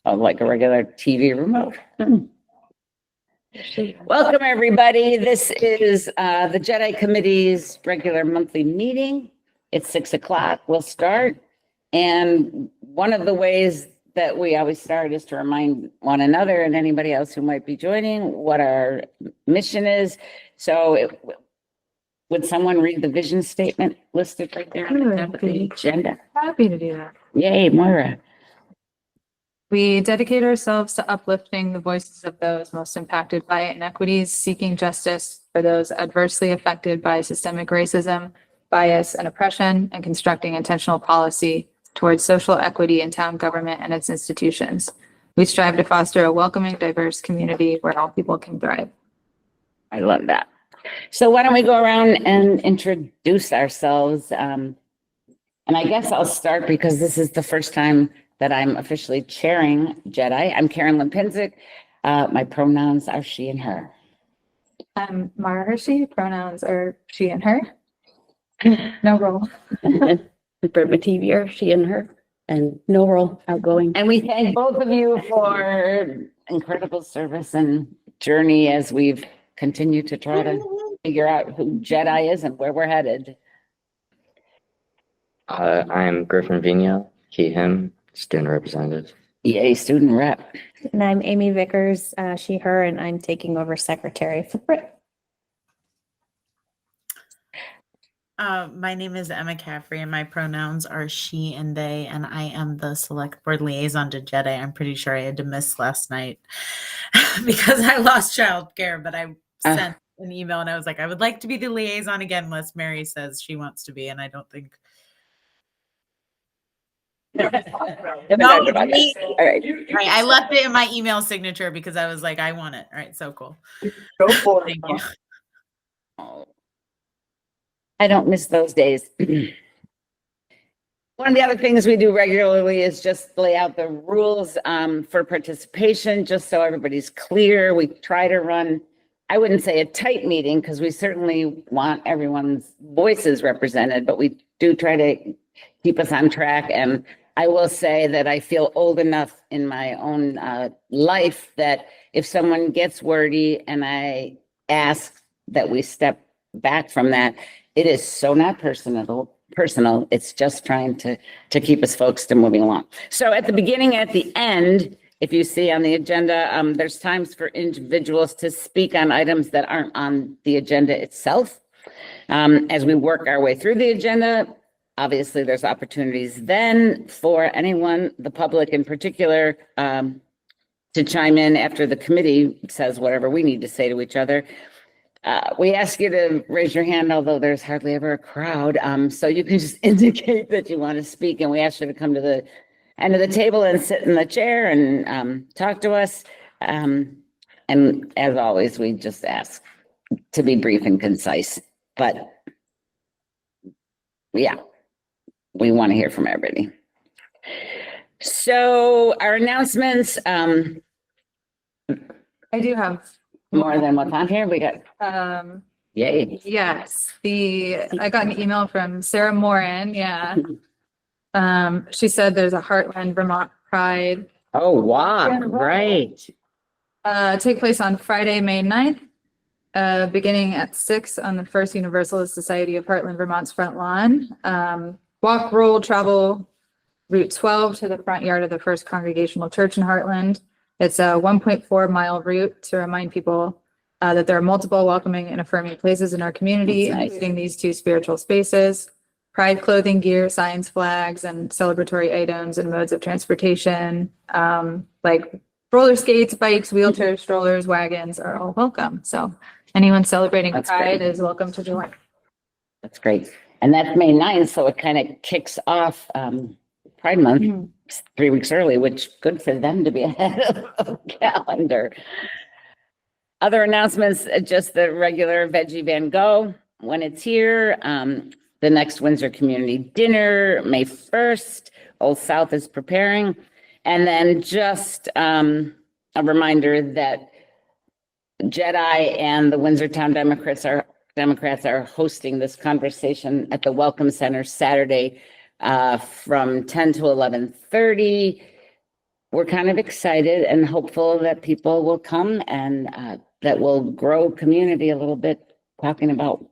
like a regular TV remote. Welcome, everybody. This is the JEDI Committee's regular monthly meeting. It's 6 o'clock. We'll start. And one of the ways that we always start is to remind one another and anybody else who might be joining what our mission is. So would someone read the vision statement listed right there on the agenda? Happy to do that. Yay, Moira. We dedicate ourselves to uplifting the voices of those most impacted by inequities, seeking justice for those adversely affected by systemic racism, bias, and oppression, and constructing intentional policy towards social equity in town government and its institutions. We strive to foster a welcoming, diverse community where all people can thrive. I love that. So why don't we go around and introduce ourselves? And I guess I'll start because this is the first time that I'm officially chairing JEDI. I'm Karen Lipinczyk. My pronouns are she and her. I'm Mara Hershey. Pronouns are she and her. No role. Britt Mativier, she and her, and no role, outgoing. And we thank both of you for incredible service and journey as we've continued to try to figure out who JEDI is and where we're headed. I'm Griffin Vigna, he, him, student representative. EA student rep. And I'm Amy Vickers, she, her, and I'm taking over secretary for Britt. My name is Emma Caffrey and my pronouns are she and they, and I am the select board liaison to JEDI. I'm pretty sure I had to miss last night because I lost childcare, but I sent an email and I was like, I would like to be the liaison again unless Mary says she wants to be, and I don't think. No, All right. Right. I left it in my email signature because I was like, I want it. All right, so cool. Go for it. Thank you. I don't miss those days. One of the other things we do regularly is just lay out the rules for participation, just so everybody's clear. We try to run, I wouldn't say a tight meeting because we certainly want everyone's voices represented, but we do try to keep us on track. And I will say that I feel old enough in my own life that if someone gets wordy and I ask that we step back from that, it is so not personal. It's just trying to keep us focused and moving along. So at the beginning, at the end, if you see on the agenda, there's times for individuals to speak on items that aren't on the agenda itself. As we work our way through the agenda, obviously there's opportunities then for anyone, the public in particular, to chime in after the committee says whatever we need to say to each other. We ask you to raise your hand, although there's hardly ever a crowd. So you can just indicate that you want to speak, and we ask you to come to the end of the table and sit in the chair and talk to us. And as always, we just ask to be brief and concise. But yeah, we want to hear from everybody. So our announcements. I do have more than what's on here. We got yay. yes. I got an email from Sarah Moran. Yeah. She said there's a Heartland Vermont Pride. Oh, wow. Right. Take place on Friday, May 9th, beginning at 6 on the First Universalist Society of Heartland Vermont's front lawn. Walk, roll, travel Route 12 to the front yard of the First Congregational Church in Heartland. It's a 1.4 mile route to remind people that there are multiple welcoming and affirming places in our community, That's nice. including these two spiritual spaces. Pride clothing, gear, signs, flags, and celebratory items and modes of transportation, like roller skates, bikes, wheelchairs, strollers, wagons are all welcome. So anyone celebrating That's Pride great. is welcome to join. That's great. And that's May 9th, so it kind of kicks off Pride Month 3 weeks early, which good for them to be ahead of the calendar. Other announcements, just the regular Veggie Van Gogh when it's here. The next Windsor Community Dinner, May 1st. Old South is preparing. And then just a reminder that JEDI and the Windsor Town Democrats are hosting this conversation at the Welcome Center Saturday from 10 to 11:30. we're kind of excited and hopeful that people will come and that will grow community a little bit, talking about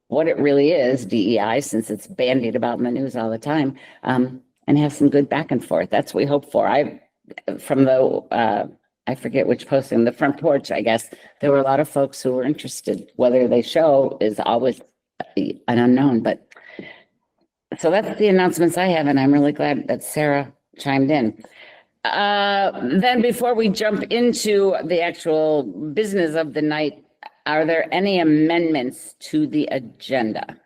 what it really is, DEI, since it's bandied about in the news all the time, and have some good back and forth. That's what we hope for. From the, I forget which posting, the front porch, I guess, there were a lot of folks who were interested. Whether they show is always an unknown, but so that's the announcements I have, and I'm really glad that Sarah chimed in. Then before we jump into the actual business of the night, are there any amendments to the agenda?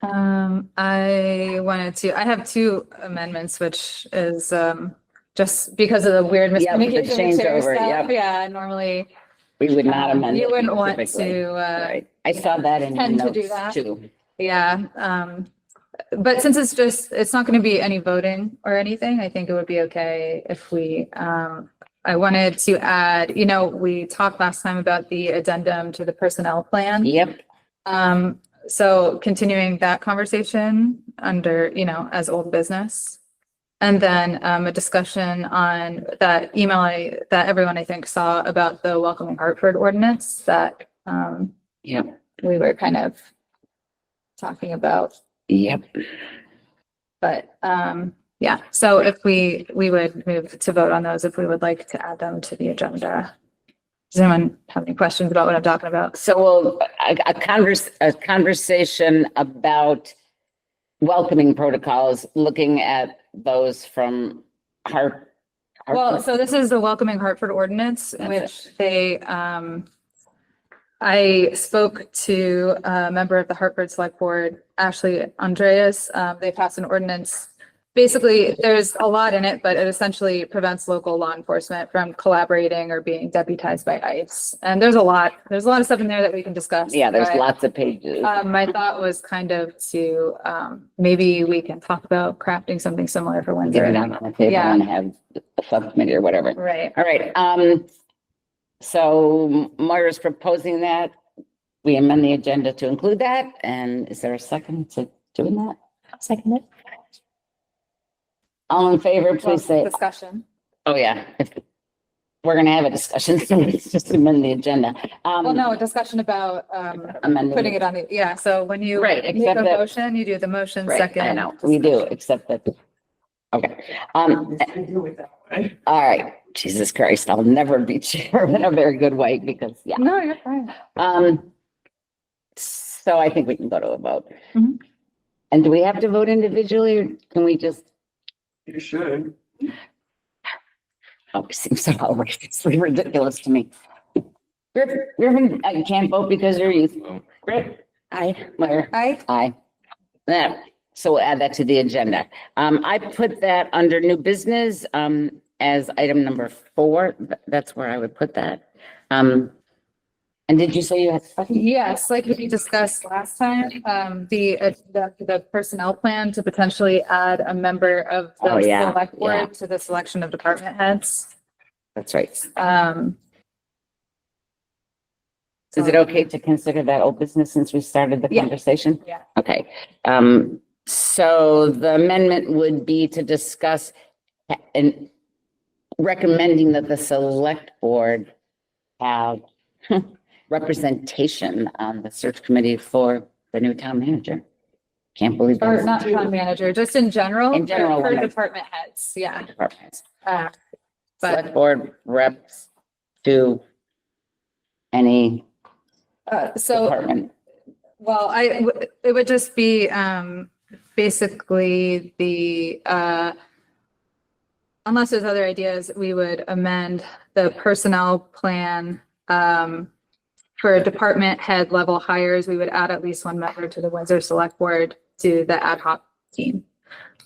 I have two amendments, which is just because of the weird Yeah, the miscommunication. with chair changeover, stuff. yep. Yeah, normally We would not amend it. you wouldn't want specifically. to, Right. I saw that in your tend to do notes that. too. yeah. But since it's not going to be any voting or anything, I think it would be okay if we, I wanted to add, we talked last time about the addendum to the personnel plan. Yep, So continuing that conversation under, as old business. And then a discussion on that email that everyone I think saw about the Welcoming Hartford ordinance that yep, we were kind of talking about. yep. But yeah, so if we would move to vote on those if we would like to add them to the agenda. Does anyone have any questions about what I'm talking about? So a conversation about welcoming protocols, looking at those from Well, so this is the Welcoming Hartford ordinance, That's which they, I spoke to a member of the Hartford Select Board, Ashley Andreas. They passed an ordinance. Basically, there's a lot in it, but it essentially prevents local law enforcement from collaborating or being deputized by ICE. And there's a lot of stuff in there that we can discuss. Yeah, there's but, lots of pages. my thought was kind of to, maybe we can talk about crafting something similar for Get Windsor. it out on the table Yeah. and have a subcommittee or whatever. Right. All right, so Moira's proposing that we amend the agenda to include that, and is there a second to doing that? Second it. All in favor, please say, Discussion. oh yeah, we're gonna have a discussion, so let's just amend the agenda. Well, no, a discussion about, Amending. putting it on the, yeah, so when you Right, make except a that- motion, you do the motion Right, second. I know, we do, except that, okay. All right, Jesus Christ, I'll never be chair in a very good way because, yeah. No, you're fine. So I think we can go to a vote. Mhm. And do we have to vote individually or can we just? You should. Oh, it seems so outrageously ridiculous to me. Griffin, I can't vote because you're youth. Griff, aye, Moira, Aye. aye. Yeah, so we'll add that to the agenda. I put that under new business, as item number 4. That's where I would put that. And did you say you had? Yes, like we discussed last time, the personnel plan to potentially add a member of Oh, the yeah, select yeah. board to the selection of department heads. That's right. Um. Is it okay to consider that old business since we started the Yeah. conversation? Yeah. Okay, so the amendment would be to discuss and recommending that the select board have representation on the search committee for the new town manager. Can't believe Or that's not town manager, just in general. In general, For when I- department heads, yeah. departments. But, Select board reps to any so, department. well, it would just be, basically the, unless there's other ideas, we would amend the personnel plan, for department head level hires, we would add at least one member to the Windsor Select Board to the ad hoc team.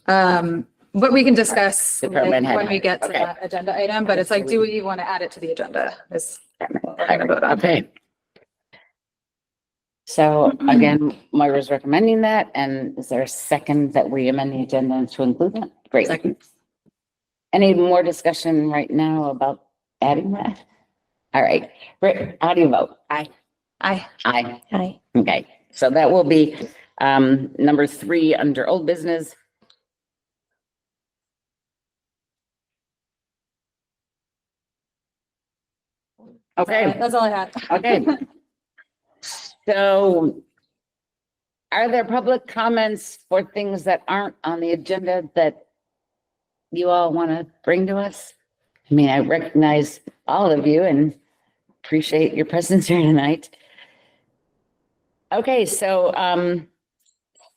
But we can discuss like, Department head when we get to hire, okay. that agenda item, but it's like, do we want to add it to the agenda? Is what we're gonna vote on. Okay. So again, Moira's recommending that, and is there a second that we amend the agenda to include that? Great. Second. Any more discussion right now about adding that? All right, Britt, how do you vote? Aye. Aye. Aye. Aye. Okay, so that will be number 3 under old business. Okay, That's all I had. okay. So are there public comments for things that aren't on the agenda that you all want to bring to us? I mean, I recognize all of you and appreciate your presence here tonight. Okay, so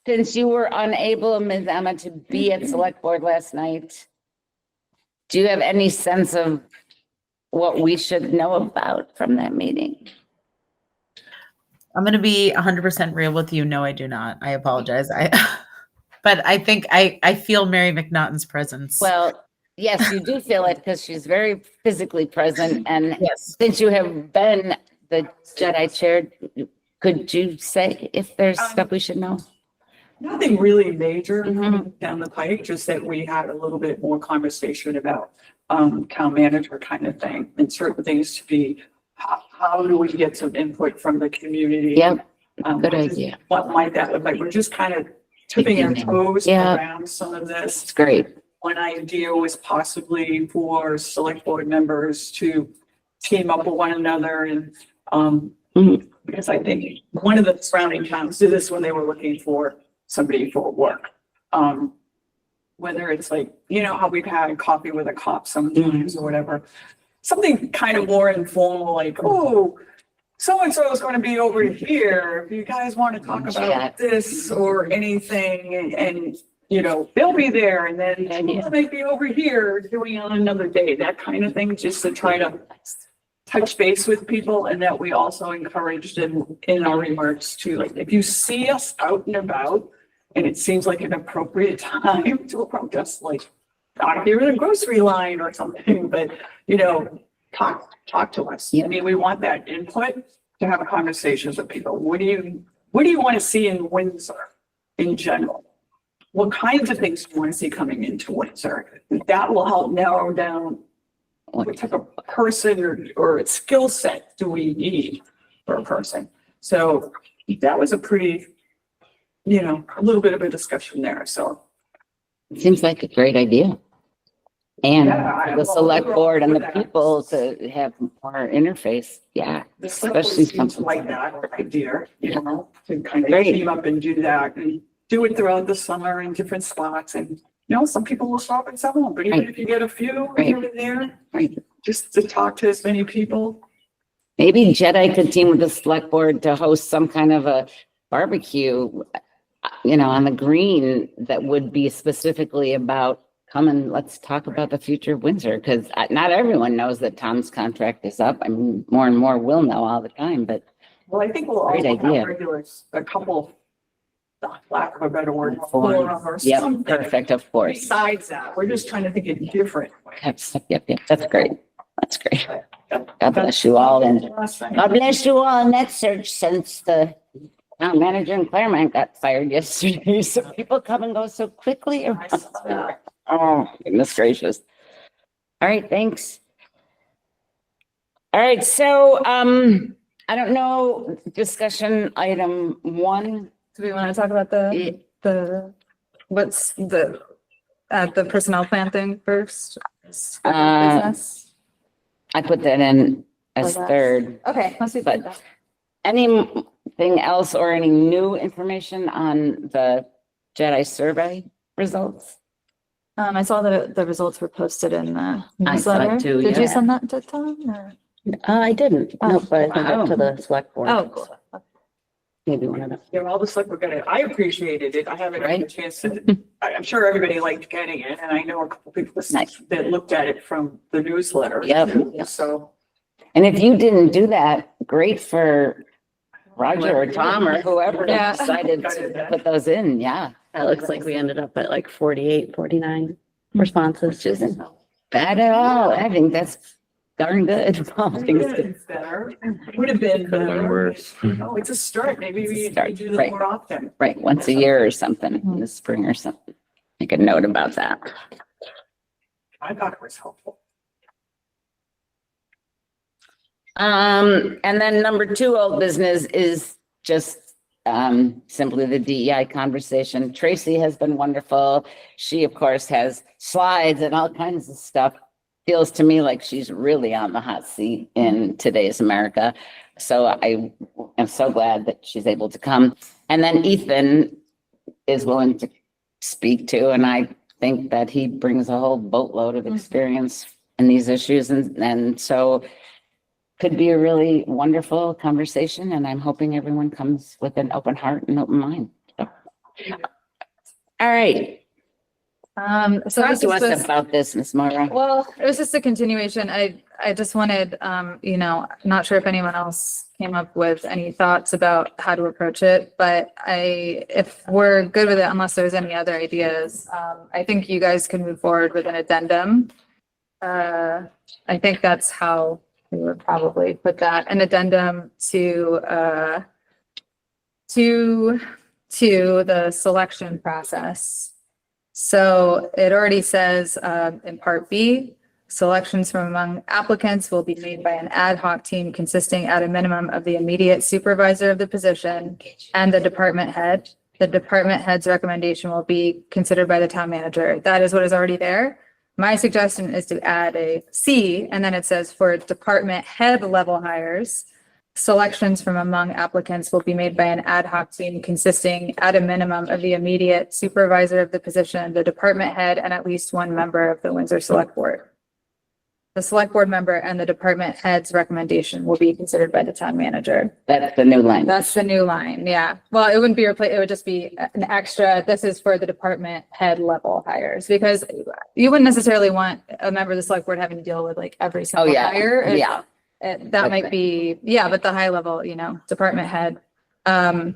since you were unable, Ms. Emma, to be at select board last night, do you have any sense of what we should know about from that meeting? I'm going to be 100% real with you. No, I do not. I apologize. But I think I feel Mary McNaughton's presence. Well, yes, you do feel it because she's very physically present. And yes. since you have been the JEDI chair, could you say if there's stuff we should know? Nothing really major Mhm. coming down the pike, just that we had a little bit more conversation about town manager kind of thing and certain things to be, how do we get some input from the community? Yep, good What is- idea. What might that look like? We're just kind of tipping our toes Yeah. around some of this. It's great. One idea was possibly for select board members to team up with one another and, Mhm. because I think one of the surrounding towns did this when they were looking for somebody for work. Whether it's like, you know, how we've had coffee with a cop sometimes or whatever. Something kind of more informal, like, oh, so-and-so is going to be over here. If you guys want to talk Yeah. about this or anything and, you know, they'll be there and then Yeah. they might be over here doing it on another day, that kind of thing, just to try to touch base with people. And that we also encouraged in our remarks to, like, if you see us out and about and it seems like an appropriate time to approach us, like out here in a grocery line or something, but, you know, talk to us. Yeah. I mean, we want that input to have conversations with people. What do you want to see in Windsor in general? What kinds of things do you want to see coming into Windsor? That will help narrow down what type of person or skill set do we need for a person. So that was a pretty, you know, a little bit of a discussion there. So Seems like a great idea. And Yeah, the select well, board and the with that. people to have more interface. Yeah. the select board Especially seems something- like that idea, you know, to kind of Great. team up and do that and do it throughout the summer in different spots. And, you know, some people will stop and some won't, but even Right. if you get a few Right. here and there, Right. just to talk to as many people. Maybe JEDI could team with the select board to host some kind of a barbecue, you know, on the green that would be specifically about come and let's talk about the future of Windsor, because not everyone knows that Tom's contract is up. I mean, more and more will know all the time, but Well, I think we'll Great also idea. have regulars, a couple, lack of a better word, Forums. forum or Yep, something. perfect, of course. Besides that, we're just trying to think of different. Yep, that's great. That's great. God bless you all and God bless you all in that search since the town manager in Claremont got fired yesterday. So people come and go so quickly. Oh, goodness gracious. All right, thanks. All right, so I don't know, discussion item 1. Do we want to talk about what's the personnel plan thing first? Business? I put that in as For that. third. Okay, let's do But- that. Anything else or any new information on the JEDI survey results? I saw that the results were posted in the I saw it newsletter. too, Did you yeah. send that to Tom or? I didn't, no, but I sent it to wow. the select board. Oh, cool. Maybe one of them. Yeah, all the select we're gonna, I appreciated it. I haven't had a Right. chance to, I'm sure everybody liked getting it, and I know a couple people Nice. that looked at it from the newsletter. Yep. So, And if you didn't do that, great for Roger or Tom or whoever Yeah. decided to put those in, yeah. That looks like we ended up at like 48, 49 responses. Which isn't bad at all. I think that's darn good. All things good. it's better, would have been Could have been better. worse. Oh, it's a start. Maybe we Start, do this right. more often. Right, once a year or something in the spring or something. Make a note about that. I thought it was helpful. And then number 2, old business is just simply the DEI conversation. Tracy has been wonderful. She, of course, has slides and all kinds of stuff feels to me like she's really on the hot seat in today's America. So I am so glad that she's able to come. And then Ethan is willing to speak to, and I think that he brings a whole boatload of experience in these issues. And so could be a really wonderful conversation, and I'm hoping everyone comes with an open heart and open mind. So. All right. So Talk this to is us just- about this, Ms. Mora. Well, it was just a continuation. I just wanted, not sure if anyone else came up with any thoughts about how to approach it, but if we're good with it, unless there's any other ideas, I think you guys can move forward with an addendum. I think that's how we would probably put that, an addendum to the selection process. So it already says in part B, selections from among applicants will be made by an ad hoc team consisting at a minimum of the immediate supervisor of the position and the department head. The department head's recommendation will be considered by the town manager. That is what is already there. My suggestion is to add a C, and then it says for department head level hires, selections from among applicants will be made by an ad hoc team consisting at a minimum of the immediate supervisor of the position, the department head, and at least one member of the Windsor Select Board. The select board member and the department head's recommendation will be considered by the town manager. That's the new line. That's the new line, yeah. Well, it wouldn't be replaced, it would just be an extra, this is for the department head level hires, because you wouldn't necessarily want a member of the select board having to deal with like every Oh, single yeah. hire. Yeah. That might be, yeah, but the high level, department head. I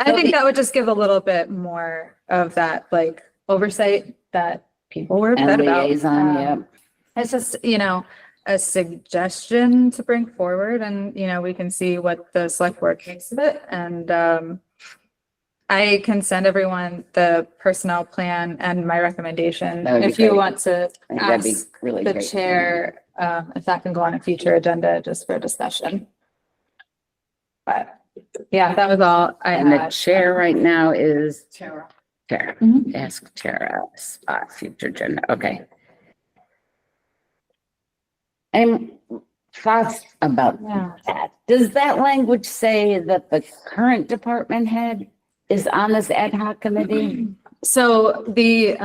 think that would just give a little bit more of that like oversight that people were And upset about. liaison, yeah. It's just, a suggestion to bring forward and, we can see what the select board thinks of it. And I can send everyone the personnel plan and my recommendation. That would be If you great. want to I think that'd be ask really the great. chair, if that can go on a future agenda just for discussion. But yeah, that was all I And the had. chair right now is Tara. Tara. Mhm. Ask Tara, spot future agenda. Okay. And thoughts about Yeah. that? Does that language say that the current department head is on this ad hoc committee? So the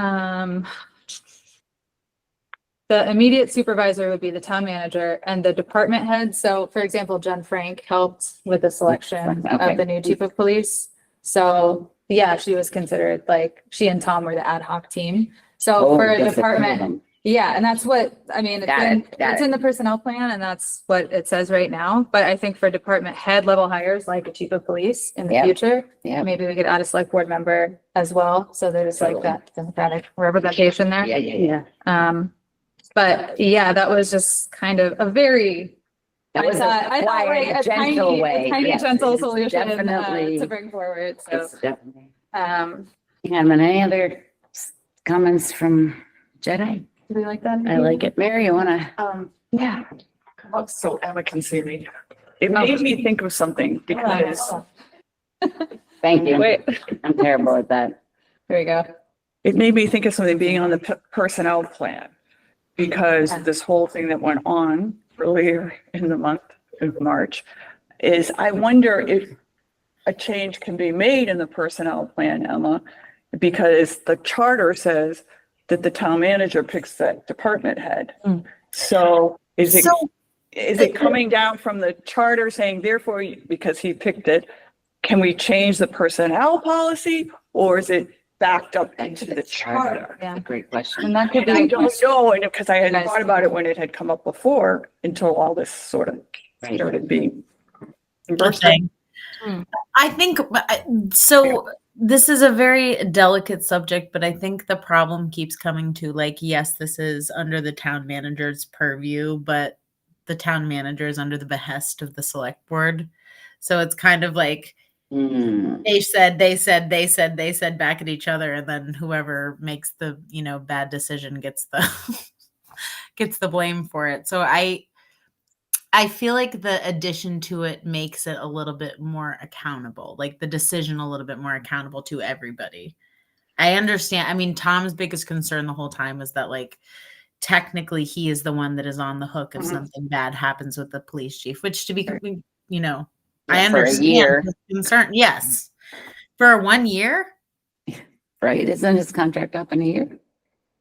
immediate supervisor would be the town manager and the department head. So for example, Jen Frank helped with the selection Okay. of the new chief of police. So yeah, she was considered like, she and Tom were the ad hoc team. So Oh, for a just the two of department, them. yeah, and that's what, I mean, Got it's in the personnel plan and that's what it says right now. But I think for department head level hires, like a chief of police in the Yep. future, Yeah, maybe we could add a select board member as well. So there's like Totally. that democratic representation there. yeah. But yeah, that was just kind of a very, That was I a thought, like, quiet, gentle way. Yes, gentle it's solution Definitely. to bring forward. So, It's definitely. um, Yeah, and any other comments from JEDI? do we like that? I like it. Mary, you wanna? Yeah. So Emma can see me. It made me think of something because Thank you. Wait, I'm terrible at that. here we go. it made me think of something being on the personnel plan. Because this whole thing that went on earlier in the month of March is I wonder if a change can be made in the personnel plan, Emma, because the charter says that the town manager picks the department head. Mm. So is So- it coming down from the charter saying therefore, because he picked it, can we change the personnel policy or is it backed up into the charter? Yeah. Great question. And that could And I be, don't know, and because I had Guys. thought about it when it had come up before until all this sort of Right. started being. Okay. Hmm. I think so. This is a very delicate subject, but I think the problem keeps coming to like, yes, this is under the town manager's purview, but the town manager is under the behest of the select board. So it's kind of like Hmm. they said back at each other, and then whoever makes the bad decision gets the gets the blame for it. So I feel like the addition to it makes it a little bit more accountable, like the decision a little bit more accountable to everybody. I understand. I mean, Tom's biggest concern the whole time was that like technically he is the one that is on the hook if Mhm. something bad happens with the police chief, which to be, you know, I Yeah, for a understand year. his concern. Yes. For 1 year? Right, isn't his contract up in a year?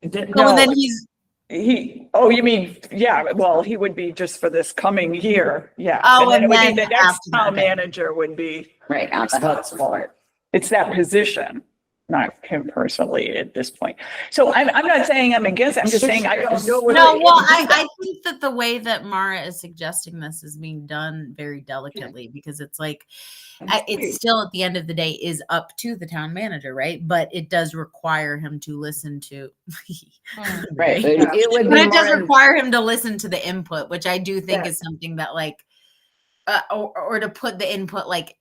Well, No, then he's, you mean, yeah, well, he would be just for this coming year, yeah. Oh, then it and would be then the next after that, town okay. manager would be, Right, on the hooks for it. it's that position, not him personally at this point. So I'm not saying I'm against, I'm just saying I don't know. whether no, he well, can do that. I think that the way that Mara is suggesting this is being done very delicately because it's like, it's still at the end of the day is up to the town manager, right? But it does require him to listen to, Right, but it would but be it does more, require him to listen to the input, which I do think Yeah. is something that like, or to put the input like,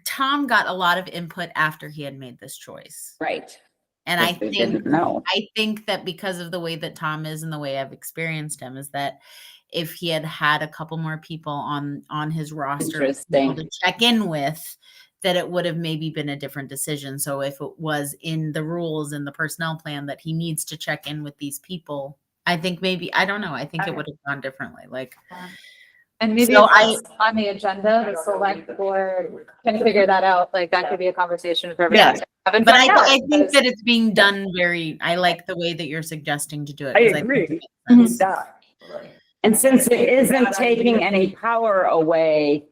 Tom got a lot of input after he had made this choice. right. And I If we think didn't know. that because of the way that Tom is and the way I've experienced him is that if he had had a couple more people on his roster of people Interesting. to check in with, that it would have maybe been a different decision. So if it was in the rules and the personnel plan that he needs to check in with these people, I think maybe, I don't know, I think it would have gone differently. Like, And maybe So if it's on the agenda, the select board can figure that out. Like that could be a conversation for everyone. to have and but find out, I think because- that it's being done I like the way that you're suggesting to do it. I 'cause think agree. it makes sense. Yeah. And since it isn't taking any power away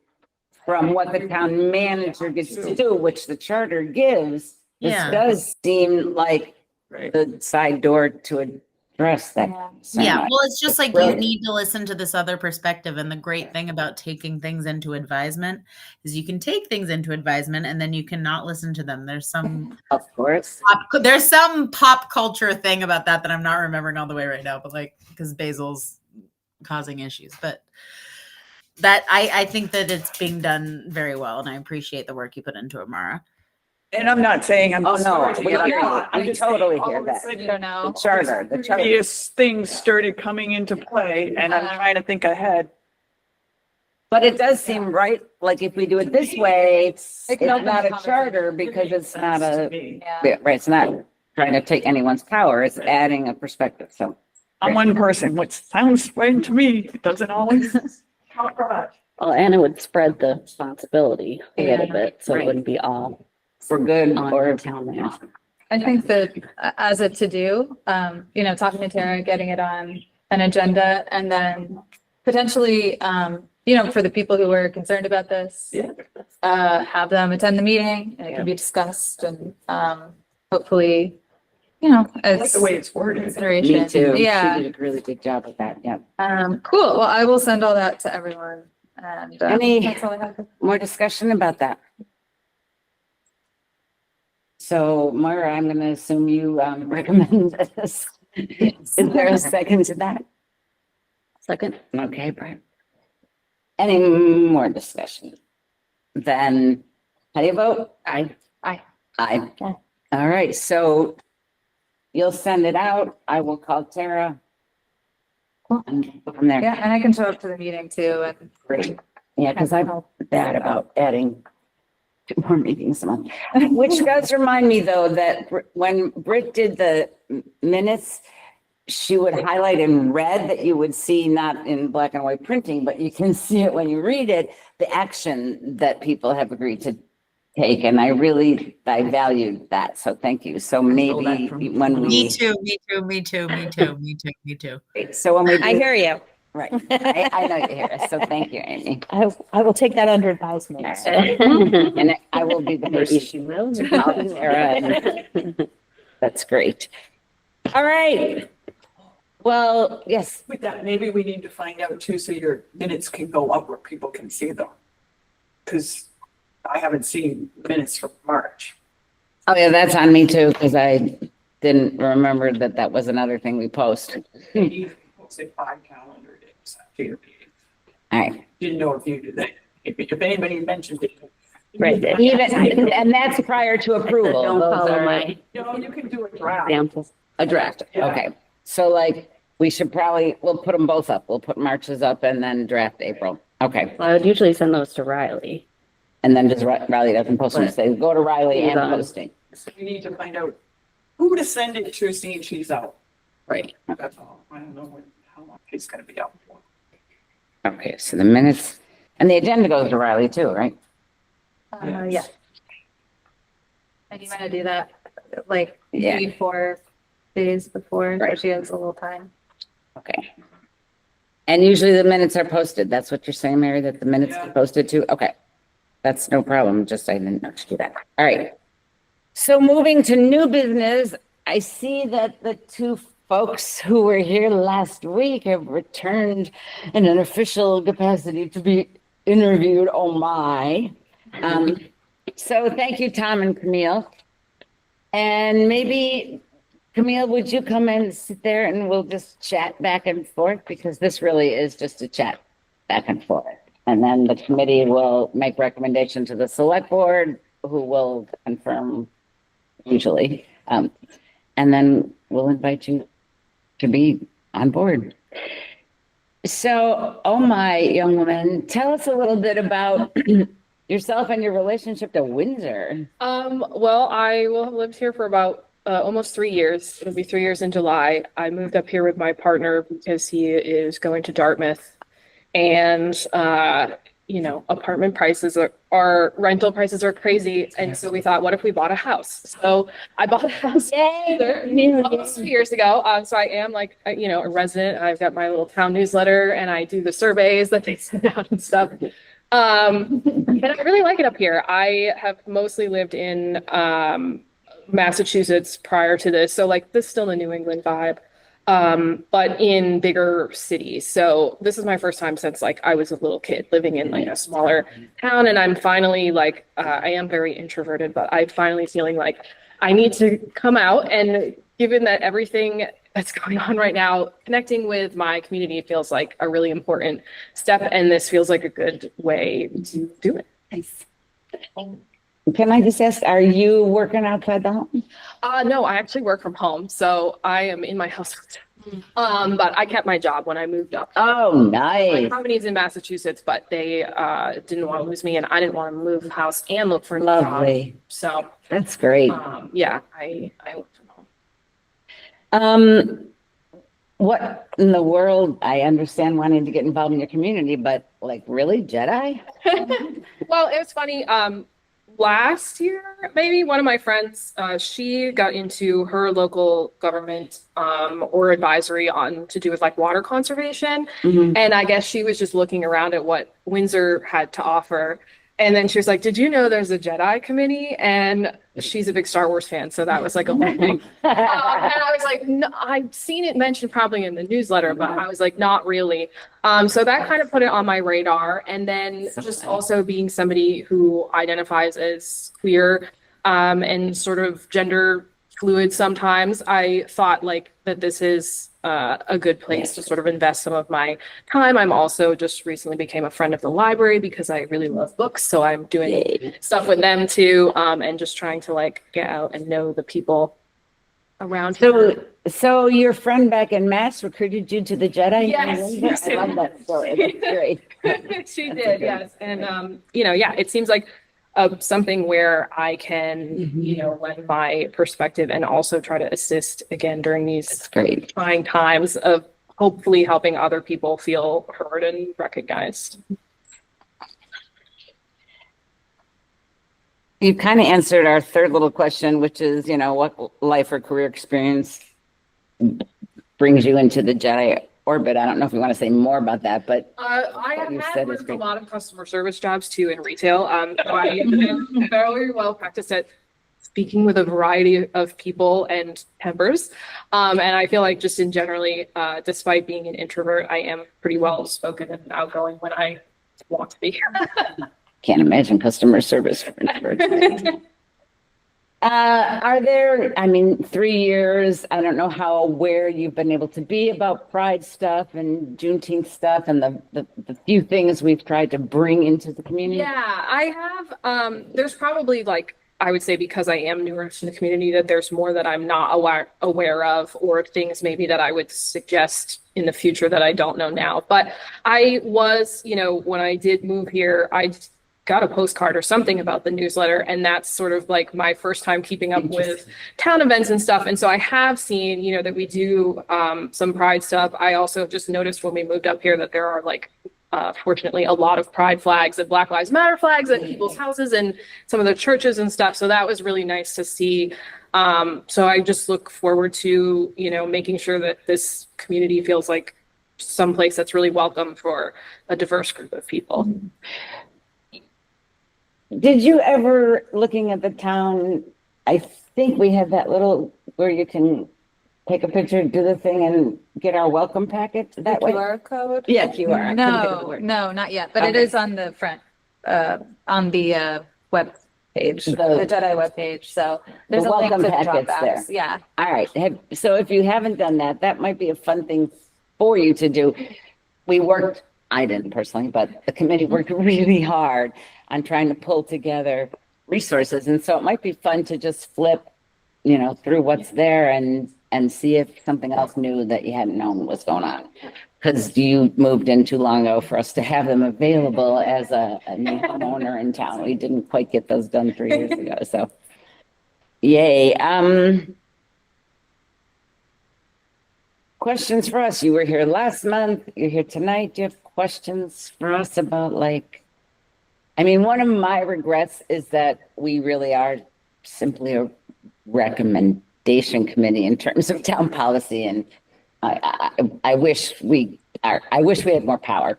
from what the town manager gets to do, which the charter gives, this Yeah. does seem like Right. the side door to address that. Yeah. so Yeah, much. well, it's just like you brilliant. need to listen to this other perspective. And the great thing about taking things into advisement is you can take things into advisement and then you cannot listen to them. There's some Of course. pop culture thing about that I'm not remembering all the way right now, but like because Basil's causing issues. But that I think that it's being done very well, and I appreciate the work you put into it, Mara. And I'm not saying I'm. Oh, no, discouraging we it. I'm hear not. you. I'm We just saying totally all hear of a that. sudden, You don't know. The charter, the charter. Previous things started coming into play and I'm trying to think ahead. But it does seem right, like if we do it this way, it's It can open not the a conversation. charter because it's not To a, me. Yeah. yeah, right, it's not trying to take anyone's power, it's adding a perspective, so. I'm one person, which sounds fine to me. It doesn't always. Well, and it would spread the responsibility a little Yeah. bit, so Right. it wouldn't be all For good on or the town manager. I think that as a to-do, talking to Tara, getting it on an agenda, and then potentially, for the people who are concerned about this, Yeah. have them attend the meeting, and it can be discussed, and hopefully, I like it's the way it's worded. consideration. me too. She Yeah. did a really good job with that, yeah. Cool. Well, I will send all that to everyone, and Any- that's all I have. More discussion about that. So Moira, I'm gonna assume you recommend this. Is there a second to that? Second, Okay, Brian. Any more discussion? Then, how do you vote? Aye. Aye. Aye. Yeah. All right, so you'll send it out. I will call Tara. Cool. And go from there. Yeah, and I can show up to the meeting too, and Great. Yeah, because I'm bad about adding 2 more meetings a month. Which does remind me though, that when Britt did the minutes, she would highlight in red that you would see, not in black and white printing, but you can see it when you read it, the action that people have agreed to take. And I valued that. So thank you. So maybe when Me we, too. so when we, I do- hear you. right. I know you hear us. So thank you, Amy. I will take that under advisement. And I will be the maybe person. she will. I'll Sarah, and- That's great. All right. Well, yes, With that, maybe we need to find out too, so your minutes can go up where people can see them. Because I haven't seen minutes from March. oh yeah, that's on me too, because I didn't remember that that was another thing we post. You posted 5 calendar days after your meeting. All right. Didn't know if you did that. If anybody mentioned it. Right. Even, and that's prior to approval. Don't Those follow are my You can do a draft. example. a draft. Yeah. Okay. So like, we should we'll put them both up. We'll put March's up and then draft April. Okay. Well, I would usually send those to Riley. And then just Riley doesn't post them, say, go to Riley and He's on. posting. So we need to find out who to send it to, seeing she's out. Right. That's all. I don't know how long he's gonna be out for. Okay, so the minutes and the agenda goes to Riley too, right? Yeah. And you want to do that like Yeah. 3-4 days before, so Right. she has a little time. Okay. And usually the minutes are posted. That's what you're saying, Mary, that the minutes are posted too? Okay. That's no problem. Just I didn't know to do that. All right. So moving to new business, I see that the two folks who were here last week have returned in an official capacity to be interviewed. Oh my. So thank you, Tom and Camille. And maybe Camille, would you come and sit there and we'll just chat back and forth because this really is just a chat back and forth. And then the committee will make recommendation to the select board who will confirm usually. And then we'll invite you to be on board. So, oh my young woman, tell us a little bit about yourself and your relationship to Windsor. Well, I will have lived here for about almost 3 years. It'll be 3 years in July. I moved up here with my partner because he is going to Dartmouth. And apartment prices are rental prices are crazy. And so we thought, what if we bought a house? So I bought a house almost 2 years ago. So I am like, a resident. I've got my little town newsletter and I do the surveys that they send out and stuff. And I really like it up here. I have mostly lived in Massachusetts prior to this. So like this is still the New England vibe, but in bigger cities. So this is my first time since like I was a little kid living in like a smaller town. And I'm finally like, I am very introverted, but I'm finally feeling like I need to come out. And given that everything that's going on right now, connecting with my community feels like a really important step. And this feels like a good way to do it. Nice. Can I just ask, are you working outside the home? No, I actually work from home. So I am in my house. But I kept my job when I moved up. Oh, My nice. company's in Massachusetts, but they didn't want to lose me and I didn't want to move house and look for a new job. Lovely. So That's great. yeah, I work from home. What in the world? I understand wanting to get involved in your community, but like really, JEDI? Well, it was funny. Last year, maybe one of my friends, she got into her local government or advisory on to do with like water conservation. Mhm. And I guess she was just looking around at what Windsor had to offer. And then she was like, did you know there's a JEDI committee? And she's a big Star Wars fan. So that was like a whole thing. And I was like, no, I've seen it mentioned probably in the newsletter, but I was like, not really. So that kind of put it on my radar. And then just also being somebody who identifies as queer and sort of gender fluid sometimes, I thought like that this is a good place to sort of invest some of my time. I'm also just recently became a friend of the library because I really love books. So I'm doing stuff with them too. And just trying to like get out and know the people around here. So your friend back in Mass recruited you to the JEDI? Yes. I love that story. That's great. She did, yes. And, yeah, it seems like something where I can, lend my perspective and also try to assist again during these That's great. trying times of hopefully helping other people feel heard and recognized. You kind of answered our third little question, which is, what life or career experience brings you into the JEDI orbit? I don't know if you want to say more about that, but I what you have said is worked a great. lot of customer service jobs too in retail. So I am very well practiced at speaking with a variety of people and tempers. And I feel like just in generally, despite being an introvert, I am pretty well spoken and outgoing when I want to be. Can't imagine customer service for introverts. Are there, 3 years, I don't know how aware you've been able to be about Pride stuff and Juneteenth stuff and the few things we've tried to bring into the community? Yeah, I have. There's probably like, I would say because I am newer to the community that there's more that I'm not aware of or things maybe that I would suggest in the future that I don't know now. But I was, when I did move here, I got a postcard or something about the newsletter. And that's sort of like my first time keeping up with town events and stuff. And so I have seen, you know, that we do some Pride stuff. I also just noticed when we moved up here that there are like, fortunately, a lot of Pride flags and Black Lives Matter flags at people's houses and some of the churches and stuff. So that was really nice to see. So I just look forward to, you know, making sure that this community feels like someplace that's really welcome for a diverse group of people. Did you ever, looking at the town, I think we have that little where you can take a picture, do the thing and get our welcome packet that way? QR code? Yeah, QR. I couldn't think of the No, word. no, not yet, but it Okay. is on the front, on the web page, the The- JEDI web page. So there's a link to welcome the packet's Dropbox. there. Yeah. All right. So if you haven't done that, that might be a fun thing for you to do. I didn't personally, but the committee worked really hard on trying to pull together resources. And so it might be fun to just flip, you know, through what's there and see if something else new that you hadn't known was going on. Because you moved in too long ago for us to have them available as a new homeowner in town. We didn't quite get those done 3 years ago. So, yay. Questions for us? You were here last month. You're here tonight. Do you have questions for us about I mean, one of my regrets is that we really are simply a recommendation committee in terms of town policy. And I wish we had more power.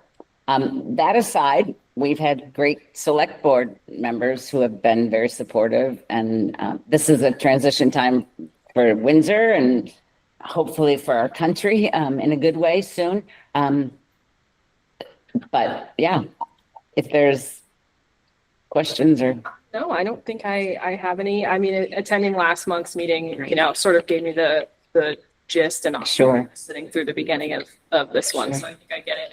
That aside, we've had great select board members who have been very supportive. And this is a transition time for Windsor and hopefully for our country in a good way soon. But yeah, if there's questions or. No, I don't think I have any. I mean, attending last month's meeting, you know, sort of gave me the gist and Sure. sitting through the beginning of this one. So I think I get it.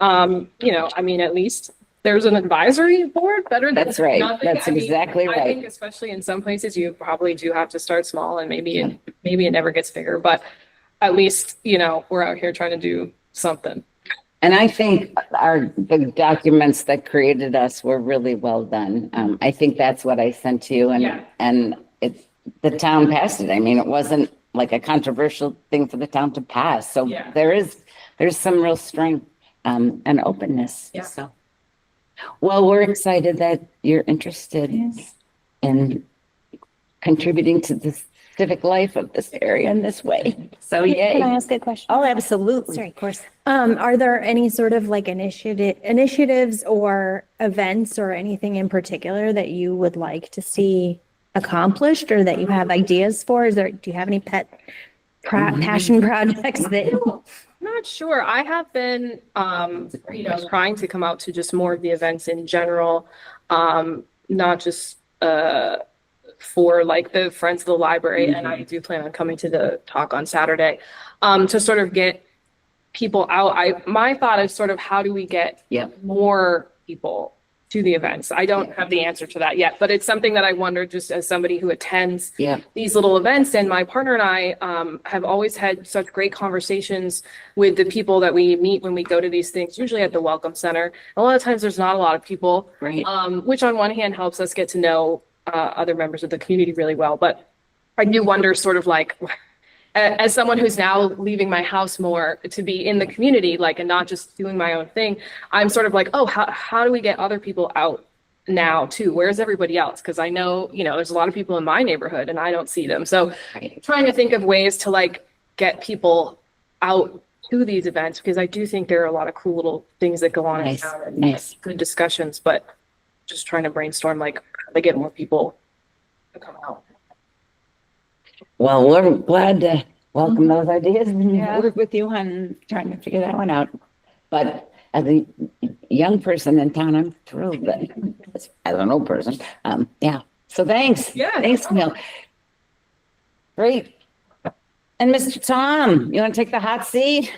And you know, I mean, at least there's an advisory board better than That's right. nothing. That's I mean, exactly I right. think especially in some places, you probably do have to start small and maybe it never gets bigger, but at least, you know, we're out here trying to do something. And I think the documents that created us were really well done. I think that's what I sent to you and the town passed it. I mean, it wasn't like a controversial thing for the town to pass. So Yeah. there's some real strength and openness. Yeah. So, well, we're excited that you're interested in contributing to this civic life of this area in this way. So Can I yay. ask a question? Oh, absolutely. Sorry, of course. Are there any sort of like initiatives or events or anything in particular that you would like to see accomplished or that you have ideas for? Do you have any passion projects that? Not sure. I have been, you know, trying to come out to just more of the events in general, not just for like the Friends of the Library. And I do plan on coming to the talk on Saturday to sort of get people out. My thought is sort of how do we get more people to the events? I don't have the answer to that yet, but it's something that I wonder just as somebody who attends these little events. And my partner and I have always had such great conversations with the people that we meet when we go to these things, usually at the Welcome Center. A lot of times there's not a lot of people, Right. Which on one hand helps us get to know other members of the community really well. But I do wonder sort of like, as someone who's now leaving my house more to be in the community, like, and not just doing my own thing, I'm sort of like, oh, how do we get other people out now too? Where's everybody else? Because I know, you know, there's a lot of people in my neighborhood and I don't see them. So trying to think of ways to like get people out to these events, because I do think there are a lot of cool little things that go on in Nice, town and nice. good discussions, but just trying to brainstorm like how to get more people to come out. Well, we're glad to welcome those ideas and work with you on trying to figure that one out. But as a young person in town, I'm thrilled that, as an old person, So thanks. Yeah. Thanks, Camille. Great. And Mr. Tom, you want to take the hot seat?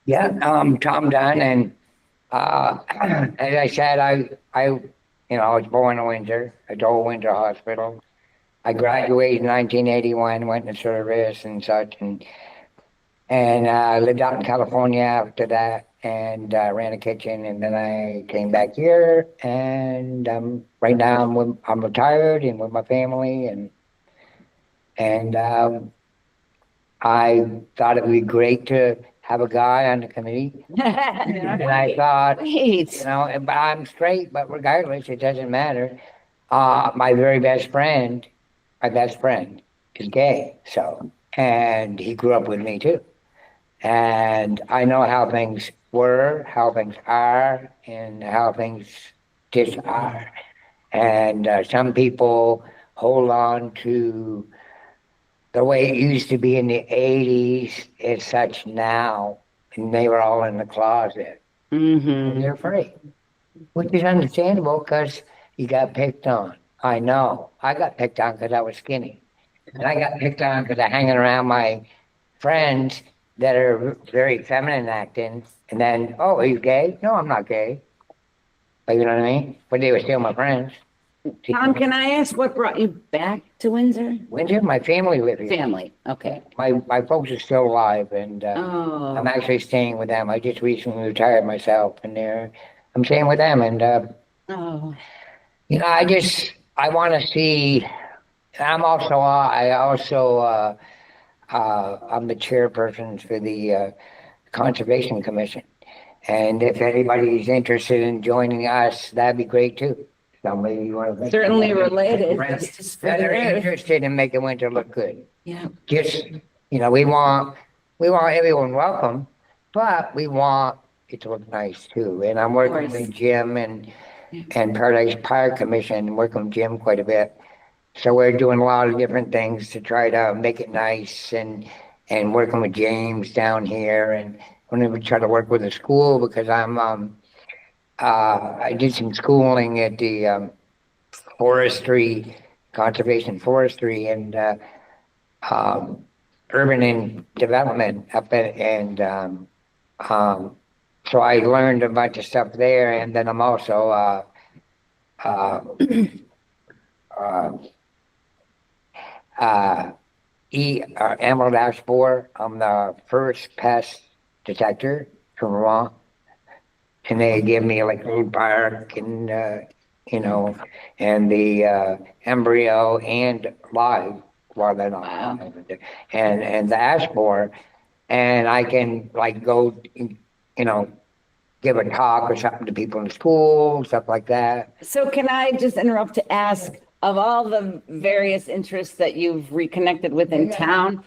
Yeah, Tom Dunn, and as I said, I was born in Windsor, adult Windsor Hospital. I graduated in 1981, went to service and such, and And lived out in California after that and ran a kitchen. And then I came back here and right now I'm retired and with my family and I thought it would be great to have a guy on the committee. And I thought, Great. but I'm straight, but regardless, it doesn't matter. My very best friend, is gay. So, and he grew up with me too. And I know how things were, how things are, and how things just are. And some people hold on to the way it used to be in the 80s as such now. And they were all in the closet. And they're afraid, which is understandable because you got picked on. I know. I got picked on because I was skinny. And I got picked on because I hanging around my friends that are very feminine acting. And then, oh, are you gay? No, I'm not gay. But you know what I mean? But they were still my friends. Tom, can I ask what brought you back to Windsor? Windsor, my family live here. Family, okay. My folks are still alive, and Oh, I'm actually staying with them. I just recently retired myself, and I'm staying with them. And oh, I want to see. I'm the chairperson for the Conservation Commission, and if anybody's interested in joining us, that'd be great too. Somebody you want to certainly related. that are interested in making Windsor look good. Yeah. Just we want everyone welcome, but we want it to look nice too. And I'm working with Jim and Paradise Park Commission, working with Jim quite a bit. So we're doing a lot of different things to try to make it nice and working with James down here and we're going to try to work with the school because I did some schooling at the conservation forestry and urban and development up so I learned a bunch of stuff there and then I'm also Emerald Ash Borer. I'm the first pest detector from Vermont. And they give me like a little bark and, and the embryo and live while they're not alive. And the ash borer. And I can like go, give a talk or something to people in school, stuff like that. So can I just interrupt to ask, of all the various interests that you've reconnected with in town,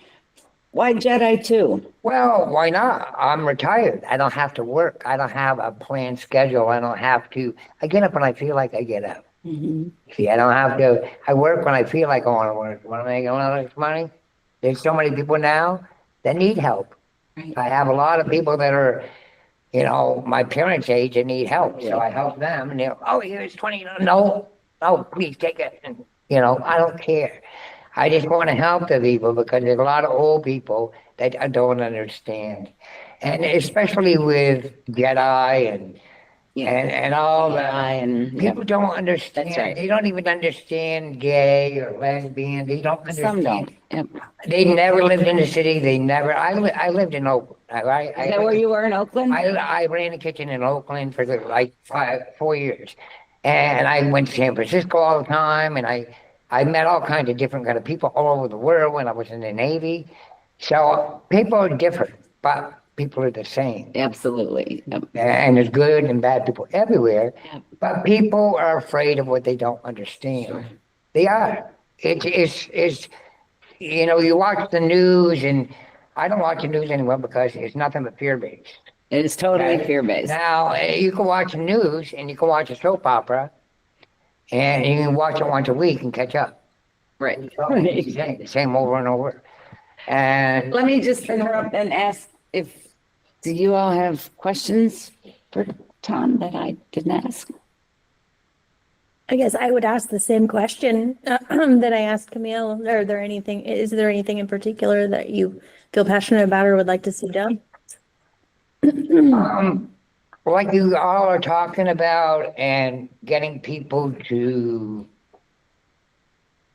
why JEDI too? Well, why not? I'm retired. I don't have to work. I don't have a planned schedule. I don't have to. I get up when I feel like I get up. See, I don't have to. I work when I feel like I want to work. When I make a lot of money, there's so many people now that need help. Right. I have a lot of people that are, my parents' age and need help. So I help them and they're, oh, here's 20. No, please take it. And, I don't care. I just want to help the people because there's a lot of old people that I don't understand. And especially with JEDI and all that. People don't understand. That's right. They don't even understand gay or lesbian. They don't understand. Some don't. Yep. They never lived in the city. I lived in Oakland. Right? Is that where you were in Oakland? I ran a kitchen in Oakland for 4 years. And I went to San Francisco all the time. And I met all kinds of different kind of people all over the world when I was in the Navy. So people are different, but people are the same. Absolutely. Yep. And there's good and bad people everywhere, but people are afraid of what they don't understand. Sure. They are. It's you watch the news, and I don't watch the news anymore because it's nothing but fear-based. It is totally fear-based. Now, you can watch the news, and you can watch a soap opera, and you can watch it once a week and catch up. Right. Same over and over. And let me just interrupt and ask do you all have questions for Tom that I didn't ask? I guess I would ask the same question that I asked Camille. Is there anything in particular that you feel passionate about or would like to see done? Like you all are talking about and getting people to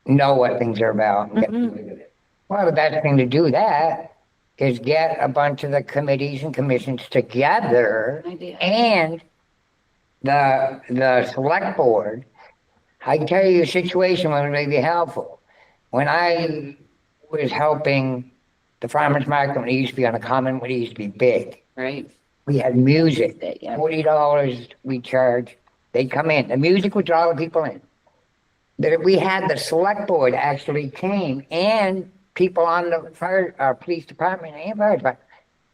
know what things are about. And get away with it. Well, the best thing to do that is get a bunch of the committees and commissions together Idea. and the select board. I can tell you a situation where it may be helpful. When I was helping the farmer's market, when it used to be on a common, when it used to be big, Right. we had music. Yeah. $40 we charge. They'd come in. The music would draw the people in. That we had the select board actually came and people on the police department and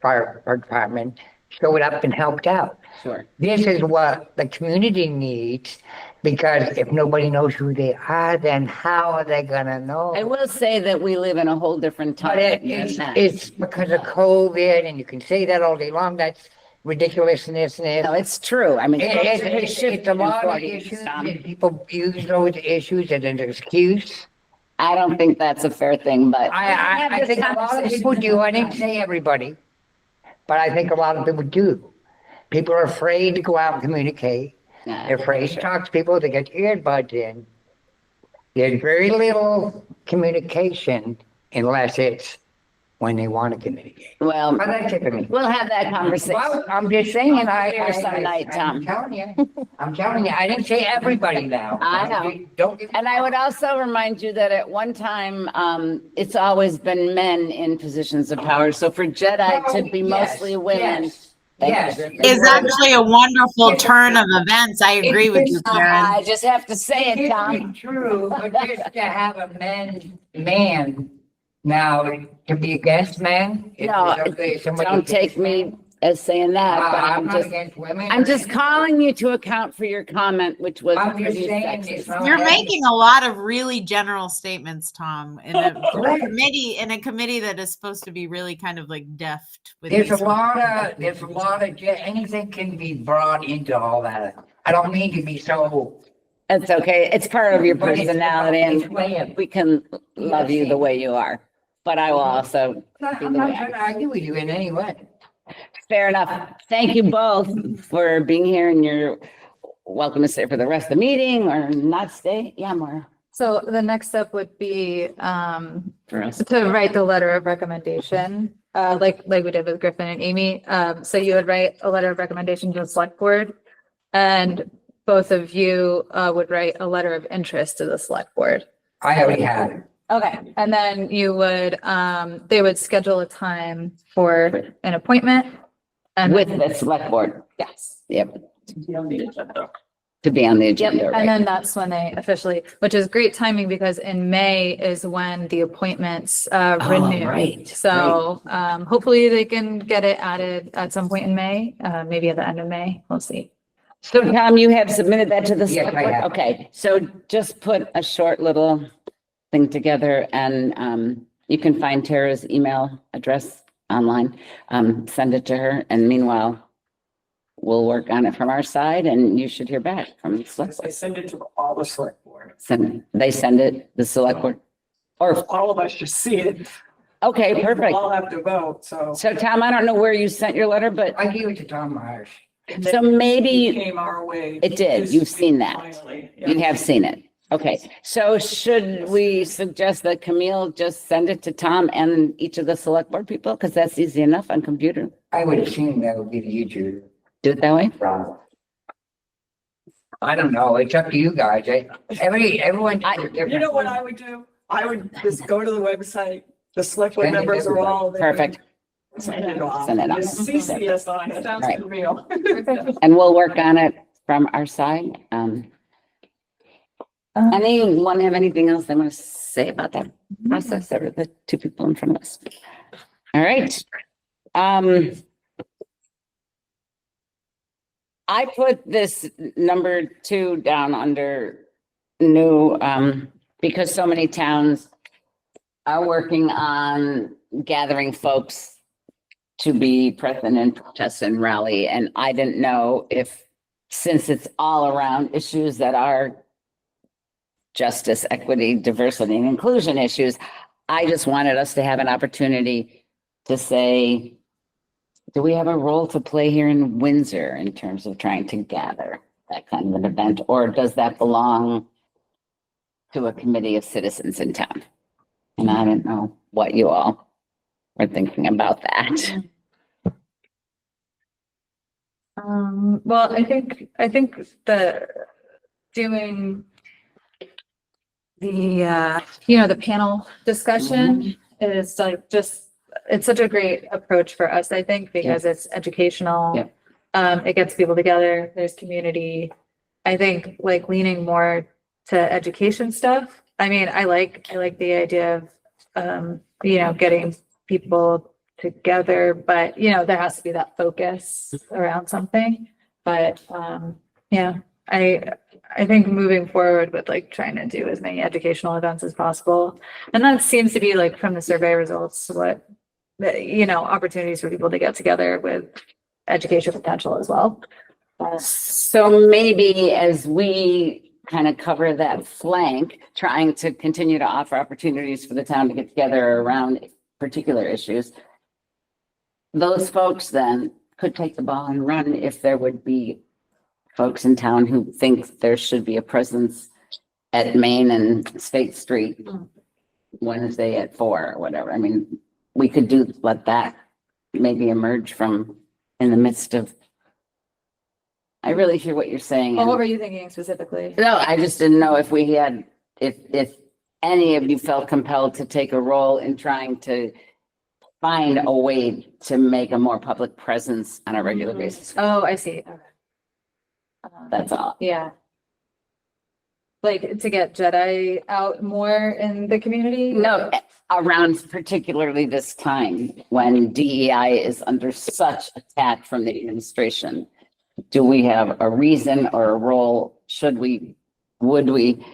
fire department showed up and helped out. Sure. This is what the community needs, because if nobody knows who they are, then how are they gonna know? I will say that we live in a whole different time. But than that. it's because of COVID, and you can say that all day long. That's ridiculousness. No, it's true. I mean, It's a lot of issues, and people use those issues as an excuse. I don't think that's a fair thing, but I think a lot of people do. I didn't say everybody, but I think a lot of people do. People are afraid to go out and communicate. They're afraid to talk to people. They get earbuds in. There's very little communication unless it's when they want to communicate. well, But that's it for me. we'll have that conversation. Well, I'm just saying, Or some night, Tom. I'm telling you, I didn't say everybody now. I know. Don't get me And I would also remind you that at one time, it's always been men in positions of power. So for JEDI to be mostly women. Yes. Is actually a wonderful turn of events. I agree with you, Karen. I just have to say it, Tom. It's true, but just to have a man now to be against men. No, don't take me as saying that, but I'm not against women. I'm just calling you to account for your comment, which was I'm just pretty saying it's sexist. not- You're making a lot of really general statements, Tom, in a committee that is supposed to be really kind of like deft with There's a these- lot of, anything can be brought into all that. I don't mean to be so. It's okay. It's part of your But it's- personality it's and way of- we can love you the way you are. But I will also, I'm not trying to argue with you in any way. fair enough. Thank you both for being here and you're welcome to stay for the rest of the meeting or not stay. Yeah, Maura. So the next step would be For us. to write the letter of recommendation, like we did with Griffin and Amy. So you would write a letter of recommendation to the select board, and both of you would write a letter of interest to the select board. I already have it. Okay, and then you would, they would schedule a time for an appointment. And With the select board. yes. Yep. To be on the agenda. To be on the Yep, agenda. and right. then that's when they officially, which is great timing because in May is when the appointments renew. right, So hopefully they can get it added at some point in May, maybe at the end of May, we'll see. So Tom, you have submitted that to the Yes, select I board? have. Okay, so just put a short little thing together and you can find Tara's email address online. Send it to her and meanwhile, we'll work on it from our side and you should hear back from the select I board. send it to all the select board. They send it, the select board? Or, All of us just see it. okay, We perfect. all have to vote, so. So Tom, I don't know where you sent your letter, but I gave it to Tom Myers. so maybe It came our way. it did. this You've seen that. finally, yeah. you have seen it. Okay, so should we suggest that Camille just send it to Tom and each of the select board people? Because that's easy enough on computer. I would assume that would be the easier Do it that way? route. I don't know. It's up to you guys. Everyone. You know what I would do? I would just go to the website. The select board Send it to members are all there. Perfect. Send it off. Send it off. Just CC us on it. Sounds Right. Real. And we'll work on it from our side. Anyone have anything else they want to say about that process or the two people in front of us? All right. I put this number 2 down under new, because so many towns are working on gathering folks to be present in protest and rally. And I didn't know if, since it's all around issues that are justice, equity, diversity, and inclusion issues, I just wanted us to have an opportunity to say, do we have a role to play here in Windsor in terms of trying to gather that kind of an event? Or does that belong to a committee of citizens in town? And I don't know what you all we're thinking about that. Well, I think the doing the, the panel discussion is like it's such a great approach for us, I think, because it's educational. Yeah. It gets people together, there's community. I think like leaning more to education stuff. I mean, I like the idea of, getting people together, but there has to be that focus around something. But, yeah, I think moving forward with like trying to do as many educational events as possible. And that seems to be like from the survey results, what, opportunities for people to get together with education potential as well. So maybe as we kind of cover that flank, trying to continue to offer opportunities for the town to get together around particular issues, those folks then could take the ball and run if there would be folks in town who think there should be a presence at Main and State Street Wednesday at 4 or whatever. I mean, we could let that maybe emerge from in the midst of. I really hear what you're saying. Well, what were you thinking specifically? No, I just didn't know if we had, if any of you felt compelled to take a role in trying to find a way to make a more public presence on a regular basis. Oh, I see. Okay. That's all. Yeah. Like to get JEDI out more in the community? No, around particularly this time when DEI is under such attack from the administration. Do we have a reason or a role? Would we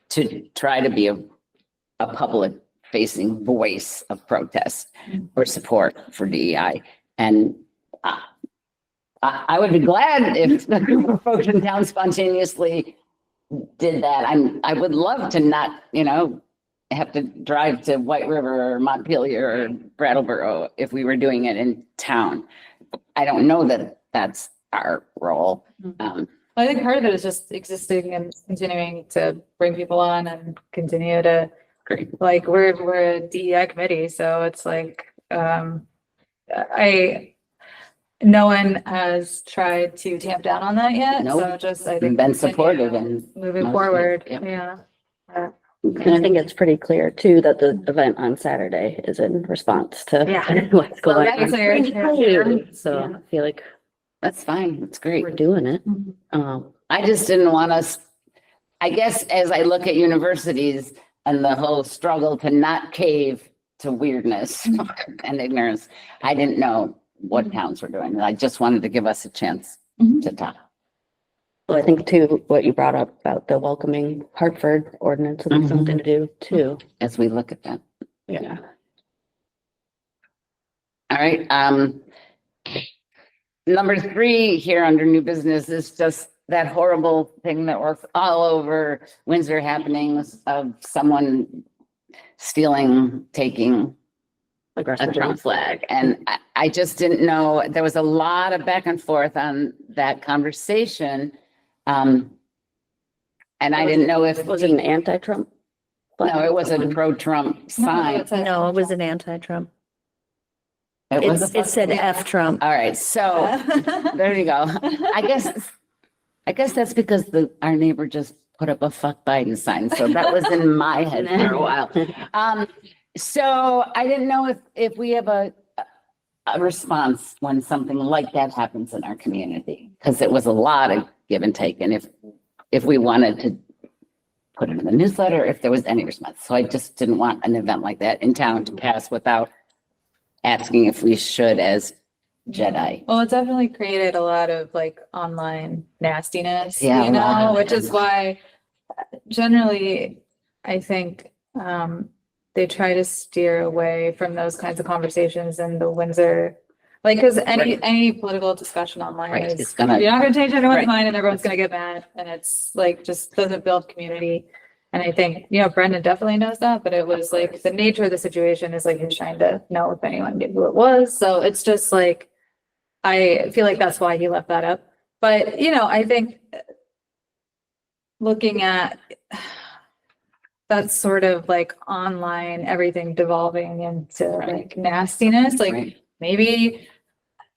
to try to be a public facing voice of protest or support for DEI? And I would be glad if the group of folks in town spontaneously did that. I would love to not, have to drive to White River or Montpelier or Brattleboro if we were doing it in town. I don't know that that's our role. I think part of it is just existing and continuing to bring people on and continue to, Great. like, we're a DEI committee, so it's like, no one has tried to tamp down on that yet. Nope. So just, I think. Been supportive and Moving most of it, forward, yeah. yeah. And I think it's pretty clear too that the event on Saturday is in response to Yeah. what's going that's on. clear. Pretty clear. So Yeah. I feel like that's fine. That's great. we're doing it. Mhm. I just didn't want us, I guess, as I look at universities and the whole struggle to not cave to weirdness and ignorance, I didn't know what towns were doing. I just wanted to give us a chance to talk. So I think too, what you brought up about the welcoming Hartford ordinance would be something to do too. As we look at that. Yeah. All right. Number 3 here under new business is just that horrible thing that was all over Windsor happenings of someone taking a Trump flag. And I just didn't know, there was a lot of back and forth on that conversation. And I didn't know if, Was it an anti-Trump? no, it was a pro-Trump sign. No, it was an anti-Trump. It was It said F Trump. All right, so there you go. I guess that's because our neighbor just put up a fuck Biden sign, so that was in my head for a while. So I didn't know if we have a response when something like that happens in our community, because it was a lot of give and take, and if we wanted to put it in the newsletter, if there was any response. So I just didn't want an event like that in town to pass without asking if we should as JEDI. Well, it definitely created a lot of like online nastiness, Yeah, a lot of which it. is why generally I think they try to steer away from those kinds of conversations in the Windsor, like, because any political discussion online Right, is, it's gonna- you're not gonna change anyone's Right. mind and everyone's gonna get mad, and it's like just doesn't build community. And I think, Brendan definitely knows that, but it was like the nature of the situation is like he was trying to know if anyone knew who it was. So it's just like, I feel like that's why he left that up. But, I think looking at that's sort of like online, everything devolving into like nastiness, like Right. maybe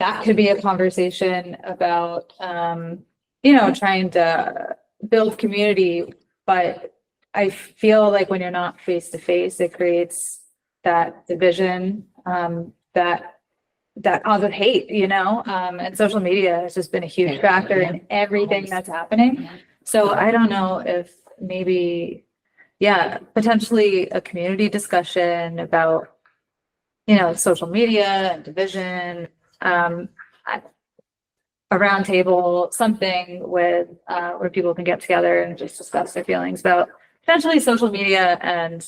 that could be a conversation about, trying to build community, but I feel like when you're not face to face, it creates that division, that cause of hate, and social media has just been a huge factor in everything that's happening. So I don't know if maybe, potentially a community discussion about, social media and division, a round table, something with, where people can get together and just discuss their feelings about potentially social media and,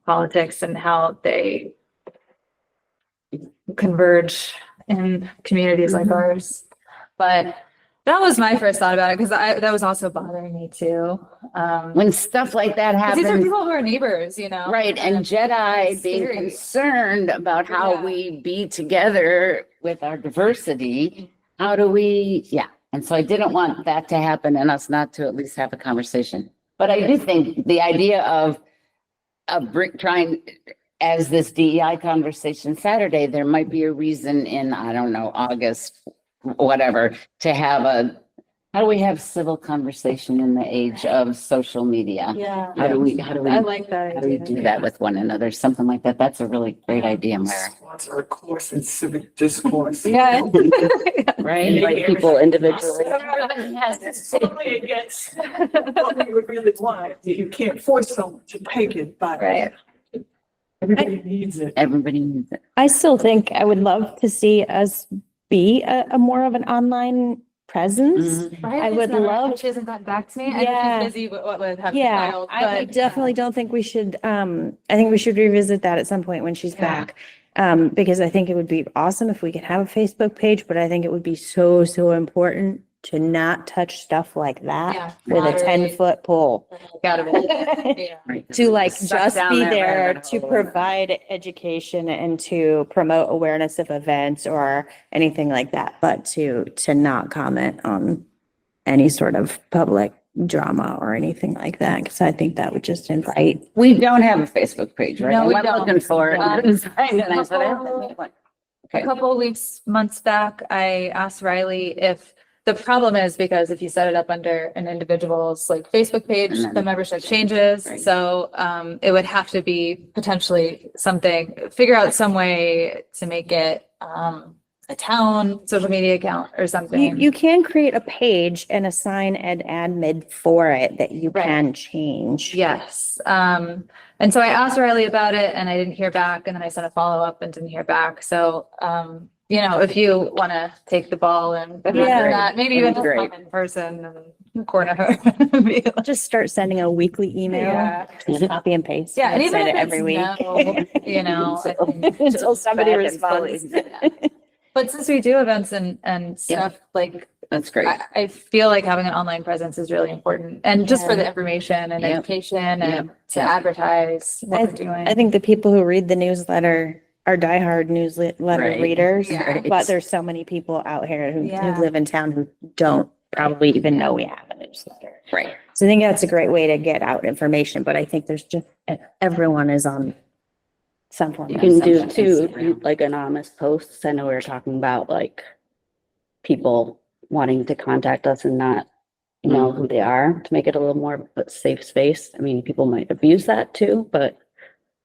politics and how they converge in communities like ours. But that was my first thought about it, because that was also bothering me too. When stuff like that 'Cause these are happens, people who are neighbors, right, and JEDI it's being scary. concerned about how Yeah. we be together with our diversity, how do we, and so I didn't want that to happen and us not to at least have a conversation. But I do think the idea of trying, as this DEI conversation Saturday, there might be a reason in, I don't know, August, whatever, to have how do we have civil conversation in the age of social media? Yeah. How do we I like that how do we idea. do that with one another? Something like that. That's a really great idea, Myra. Sponsor a course in civic discourse. Yeah. Right? Invite people individually. It's totally against what we would really want. You can't force someone to take it, but Right. everybody needs it. Everybody needs it. I still think I would love to see us be a more of an online presence. I would love- She hasn't gotten back to me. I know Yeah. she's busy with having a Yeah, child, I but definitely don't think we should, I think we should revisit that at some point when she's Yeah. back. Because I think it would be awesome if we could have a Facebook page, but I think it would be so, so important to not touch stuff like that Yeah. with a Moderate. 10-foot pole. out of it. Yeah. Right. To like Suck just down be that there rabbit to hole. provide education and to promote awareness of events or anything like that, but to not comment on any sort of public drama or anything like that, because I think that would just invite. We don't have a Facebook page, right? No, I we went don't. looking for it. Yeah. I couldn't find it. I said, I have to make one. A Okay. couple of months back, I asked Riley if the problem is because if you set it up under an individual's like Facebook page, And then- the membership changes. Right. So it would have to be potentially figure out some way to make it a town social media account or something. You can create a page and assign an admin for it that you Right. can change. Yes. And so I asked Riley about it and I didn't hear back. And then I sent a follow-up and didn't hear back. So, if you want to take the ball and Yeah. that, maybe even That'd just be come in person and corner her. Be like, Just start sending a weekly email, Yeah. just copy and paste. Yeah, and even send if it every it's week. no, I think Until somebody Back and responds. forth. but since we do events and stuff, like, That's great. I feel like having an online presence is really important. And just for Yeah. the information and Yep. education Yep. and to Yep. advertise what I we're doing. I think the people who read the newsletter are diehard newsletter Right. readers, Yeah. but there's so many people out here who Yeah. live in town who don't probably even know we have a newsletter. Right. So I think that's a great way to get out information, but I think there's just, everyone is on some form You of can do something. too, like anonymous posts. I know we were talking about like people wanting to contact us and not know who they are to make it a little more of a safe space. I mean, people might abuse that too, but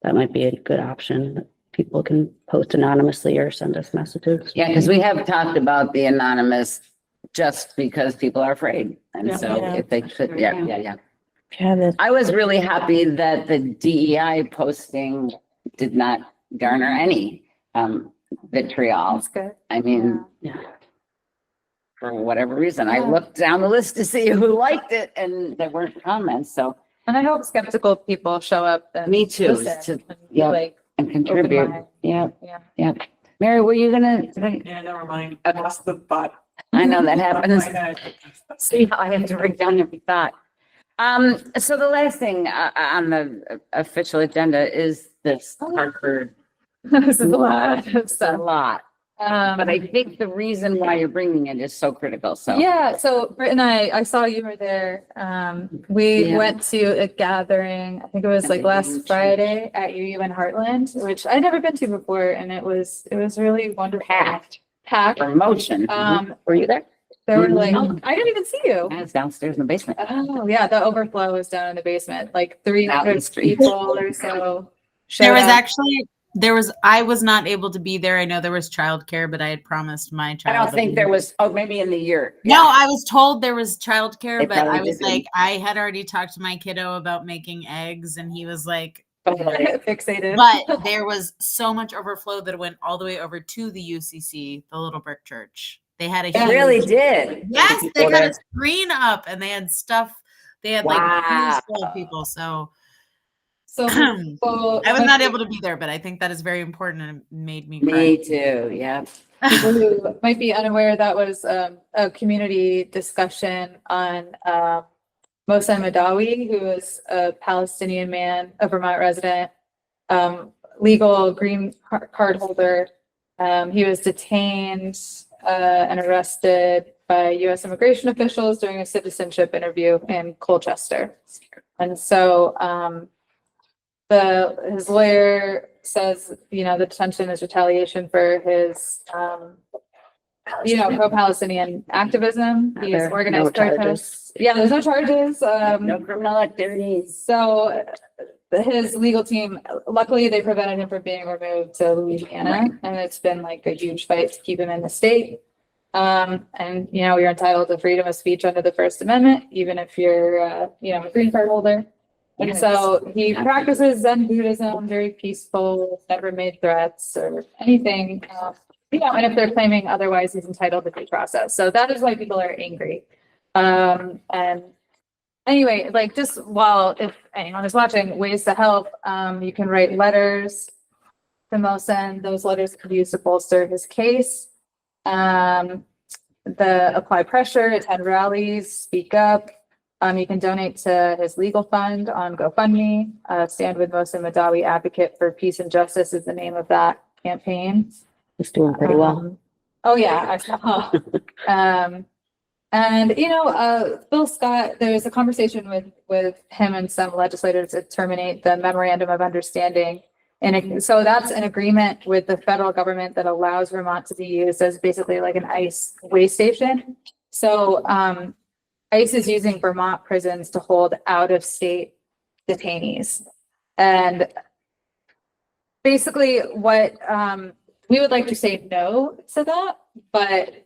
that might be a good option. People can post anonymously or send us messages. Yeah, because we have talked about the anonymous just because people are afraid. And so Yeah. if they could, yeah. Yeah, this- I was really happy that the DEI posting did not garner any vitriol. That's good. I mean, Yeah. for whatever reason, I Yeah. looked down the list to see who liked it and there weren't comments. So, And I hope skeptical people show up and Me too, listen to- and be yeah. like and contribute. open-minded. Yeah, Yeah. yeah. Mary, were you gonna, Yeah, never mind. I lost the thought. I know that happens. My head. See how I have to break down every thought. So the last thing on the official agenda is this Hartford. This is a lot of It's a stuff. lot. But I think the reason why you're bringing it is so critical, so. Yeah, so Britt and I saw you were there. We Yeah. went to a gathering, I think it was like last Friday at UU in Heartland, which I'd never been to before, and it was really wonderful. Packed. Packed. Promotion. Were you there? There were like, Mhm. I didn't even see you. I was downstairs in the basement. Oh, yeah, the overflow was down in the basement, like Out in the 300 street. people or so. There was showed up. actually I was not able to be there. I know there was childcare, but I had promised my I child. don't that think we there would- was, maybe in the year. No, I was told there was childcare, They but I probably was didn't. like, I had already talked to my kiddo about making eggs, and he was like, Fixated. but there was so much overflow that it went all the way over to the UCC, the Little Brick Church. They had a It huge, really did. yes, they People had there. a screen up, and they had stuff. They had like rooms full of people. So So people I was not able to be there, but I think that is very important, and it made me cry. Me too, yeah. people who might be unaware, that was a community discussion on Mohsen Madawi, who is a Palestinian man, a Vermont resident, legal green card holder. He was detained and arrested by U.S. immigration officials during a citizenship interview in Colchester. And so his lawyer says, the detention is retaliation for his, pro-Palestinian activism. He has There are organized no charges. protests. Yeah, there's no charges. No criminal activities. So his legal team, luckily they prevented him from being removed to Louisiana, and it's been like a huge fight to keep him in the state. And you're entitled to freedom of speech under the First Amendment, even if you're a green card holder. And so he practices Zen Buddhism, very peaceful, never made threats or anything. And if they're claiming otherwise, he's entitled to due process. So that is why people are angry. And anyway, like just if anyone is watching, ways to help, you can write letters to Mohsen. Those letters can be used to bolster his case. Apply pressure, attend rallies, speak up. You can donate to his legal fund on GoFundMe. Stand with Mohsen Madawi, Advocate for Peace and Justice is the name of that campaign. It's doing pretty well. Oh yeah, I saw. And Bill Scott, there was a conversation with him and some legislators to terminate the memorandum of understanding. And so that's an agreement with the federal government that allows Vermont to be used as basically like an ICE way station. So ICE is using Vermont prisons to hold out-of-state detainees. And basically what we would like to say no to that, but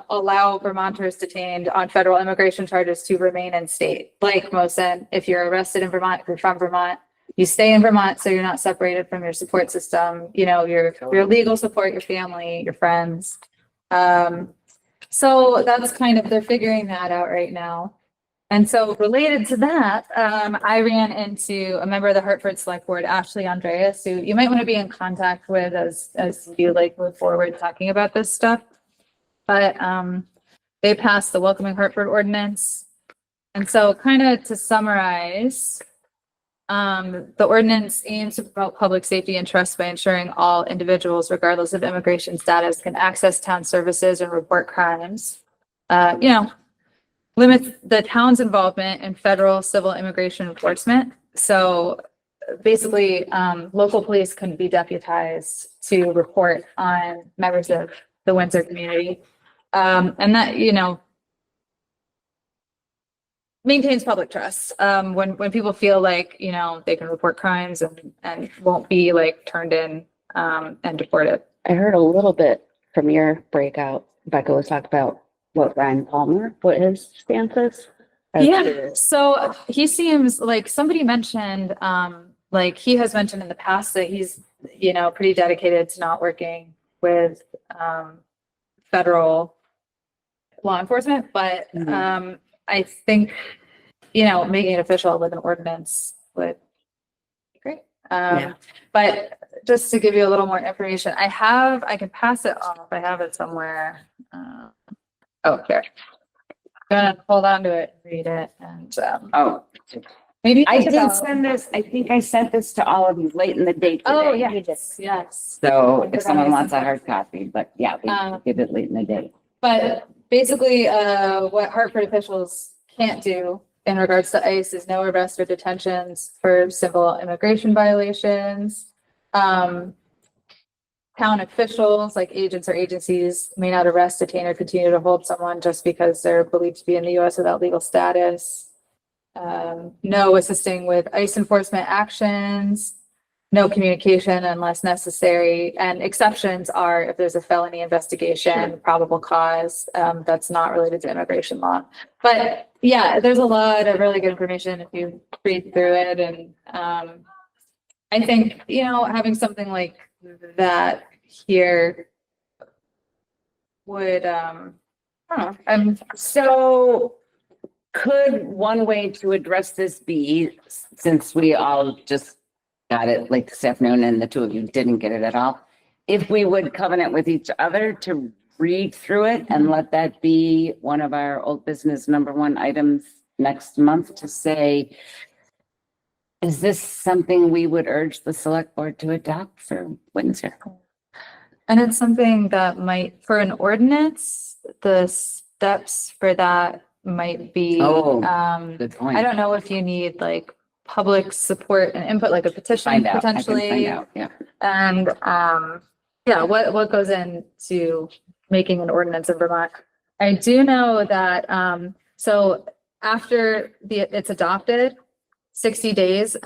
allow Vermonters detained on federal immigration charges to remain in state. Like Mohsen, if you're arrested in Vermont, if you're from Vermont, you stay in Vermont so you're not separated from your support system, your legal support, your family, your friends. So that's they're figuring that out right now. And so related to that, I ran into a member of the Hartford Select Board, Ashley Andreas, who you might want to be in contact with as you move forward talking about this stuff. But they passed the Welcoming Hartford Ordinance. And so to summarize, the ordinance aims to promote public safety and trust by ensuring all individuals, regardless of immigration status, can access town services and report crimes. Limits the town's involvement in federal civil immigration enforcement. So basically, local police can be deputized to report on members of the Windsor community. And that, maintains public trust. When people feel like, they can report crimes and won't be turned in and deported. I heard a little bit from your breakout. Becca was talking about what Ryan Palmer, what his stance is. Yeah, so he seems like somebody mentioned, he has mentioned in the past that he's, pretty dedicated to not working with federal law enforcement, but I think, making it official with an ordinance would be great. But just to give you a little more information, I can pass it off. I have it somewhere. Here. I'm gonna hold on to it, read it, and Maybe I think did about- send this, I think I sent this to all of you late in the day today. Oh, yes, yes. So I if forgot someone I wants a sent hard copy, but yeah, we did it late in the day. But basically, what Hartford officials can't do in regards to ICE is no arrest or detentions for civil immigration violations. Town officials, like agents or agencies, may not arrest, detain, or continue to hold someone just because they're believed to be in the US without legal status. No assisting with ICE enforcement actions, no communication unless necessary, and exceptions are if there's a felony investigation, probable cause, that's not related to immigration law. But yeah, there's a lot of really good information if you read through it, and I think, you know, having something like that here would, I don't know, So could one way to address this be, since we all just got it like this afternoon and the two of you didn't get it at all, if we would covenant with each other to read through it and let that be one of our old business #1 items next month to say, is this something we would urge the select board to adopt for Windsor? and it's something that might, for an ordinance, the steps for that might be, Oh, I Good point. don't know if you need like public support and input, like a petition Find out. I can potentially. find out, yeah. And, yeah, what goes into making an ordinance in Vermont? I do know that, so after it's adopted, 60 days,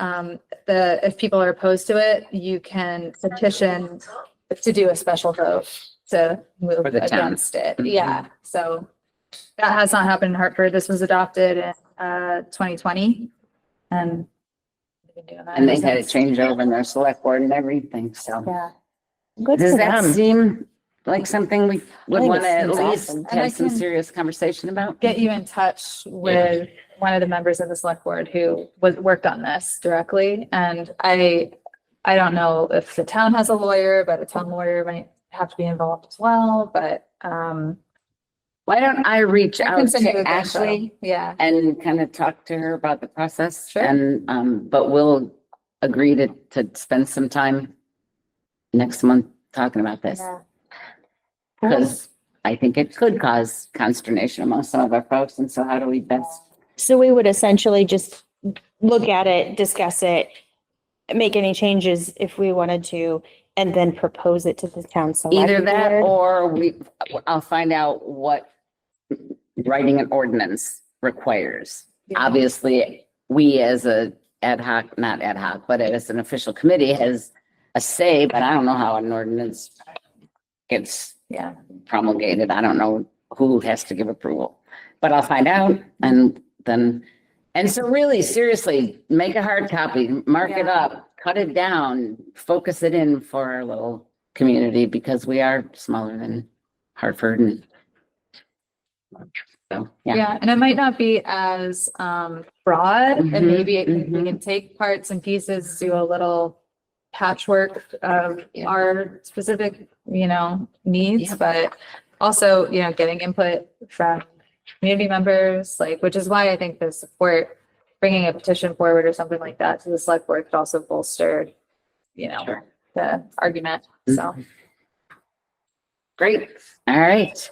if people are opposed to it, you can petition to do a special vote to move For the town. against it. Mhm. Yeah, so that has not happened in Hartford. This was adopted in, 2020. And we've been doing that And they ever had it since. changed over in their select board and everything, so. Yeah. Good Does for that them. seem like something we would think want to it at seems least awesome. And I have some can serious conversation about? get you in touch with one of the members of the select board who worked on this directly. And I don't know if the town has a lawyer, but a town lawyer might have to be involved as well, but, Why don't I reach I can out send you to the info. Ashley Yeah, and kind of talk to her about the process? Sure. And, but we'll agree to spend some time next month talking about this. yeah. Because I think it could cause consternation among some of our folks, and so how do we best? So we would essentially just look at it, discuss it, make any changes if we wanted to, and then propose it to the town select Either that board. or I'll find out what writing an ordinance requires. Yeah. Obviously, we as a ad hoc, not ad hoc, but as an official committee has a say, but I don't know how an ordinance gets Yeah. promulgated. I don't know who has to give approval, but I'll find out and then, and so really seriously, make a hard copy, mark it Yeah. up, cut it down, focus it in for our little community because we are smaller than Hartford and so, yeah. Yeah, and it might not be as broad, Mhm, and maybe we mhm. can take parts and pieces, do a little patchwork of our specific, needs, Yeah. but also, getting input from community members, like, which is why I think the support, bringing a petition forward or something like that to the select board could also bolster, Sure. the argument, so. Great. All right.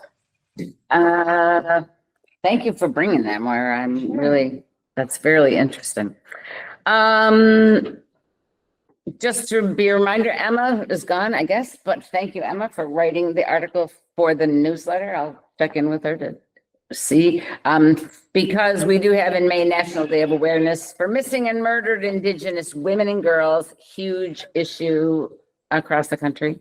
Thank you for bringing that, Moira. I'm really, that's fairly interesting. Just to be a reminder, Emma is gone, I guess, but thank you, Emma, for writing the article for the newsletter. I'll check in with her to see, because we do have in May National Day of Awareness for Missing and Murdered Indigenous Women and Girls, huge issue across the country.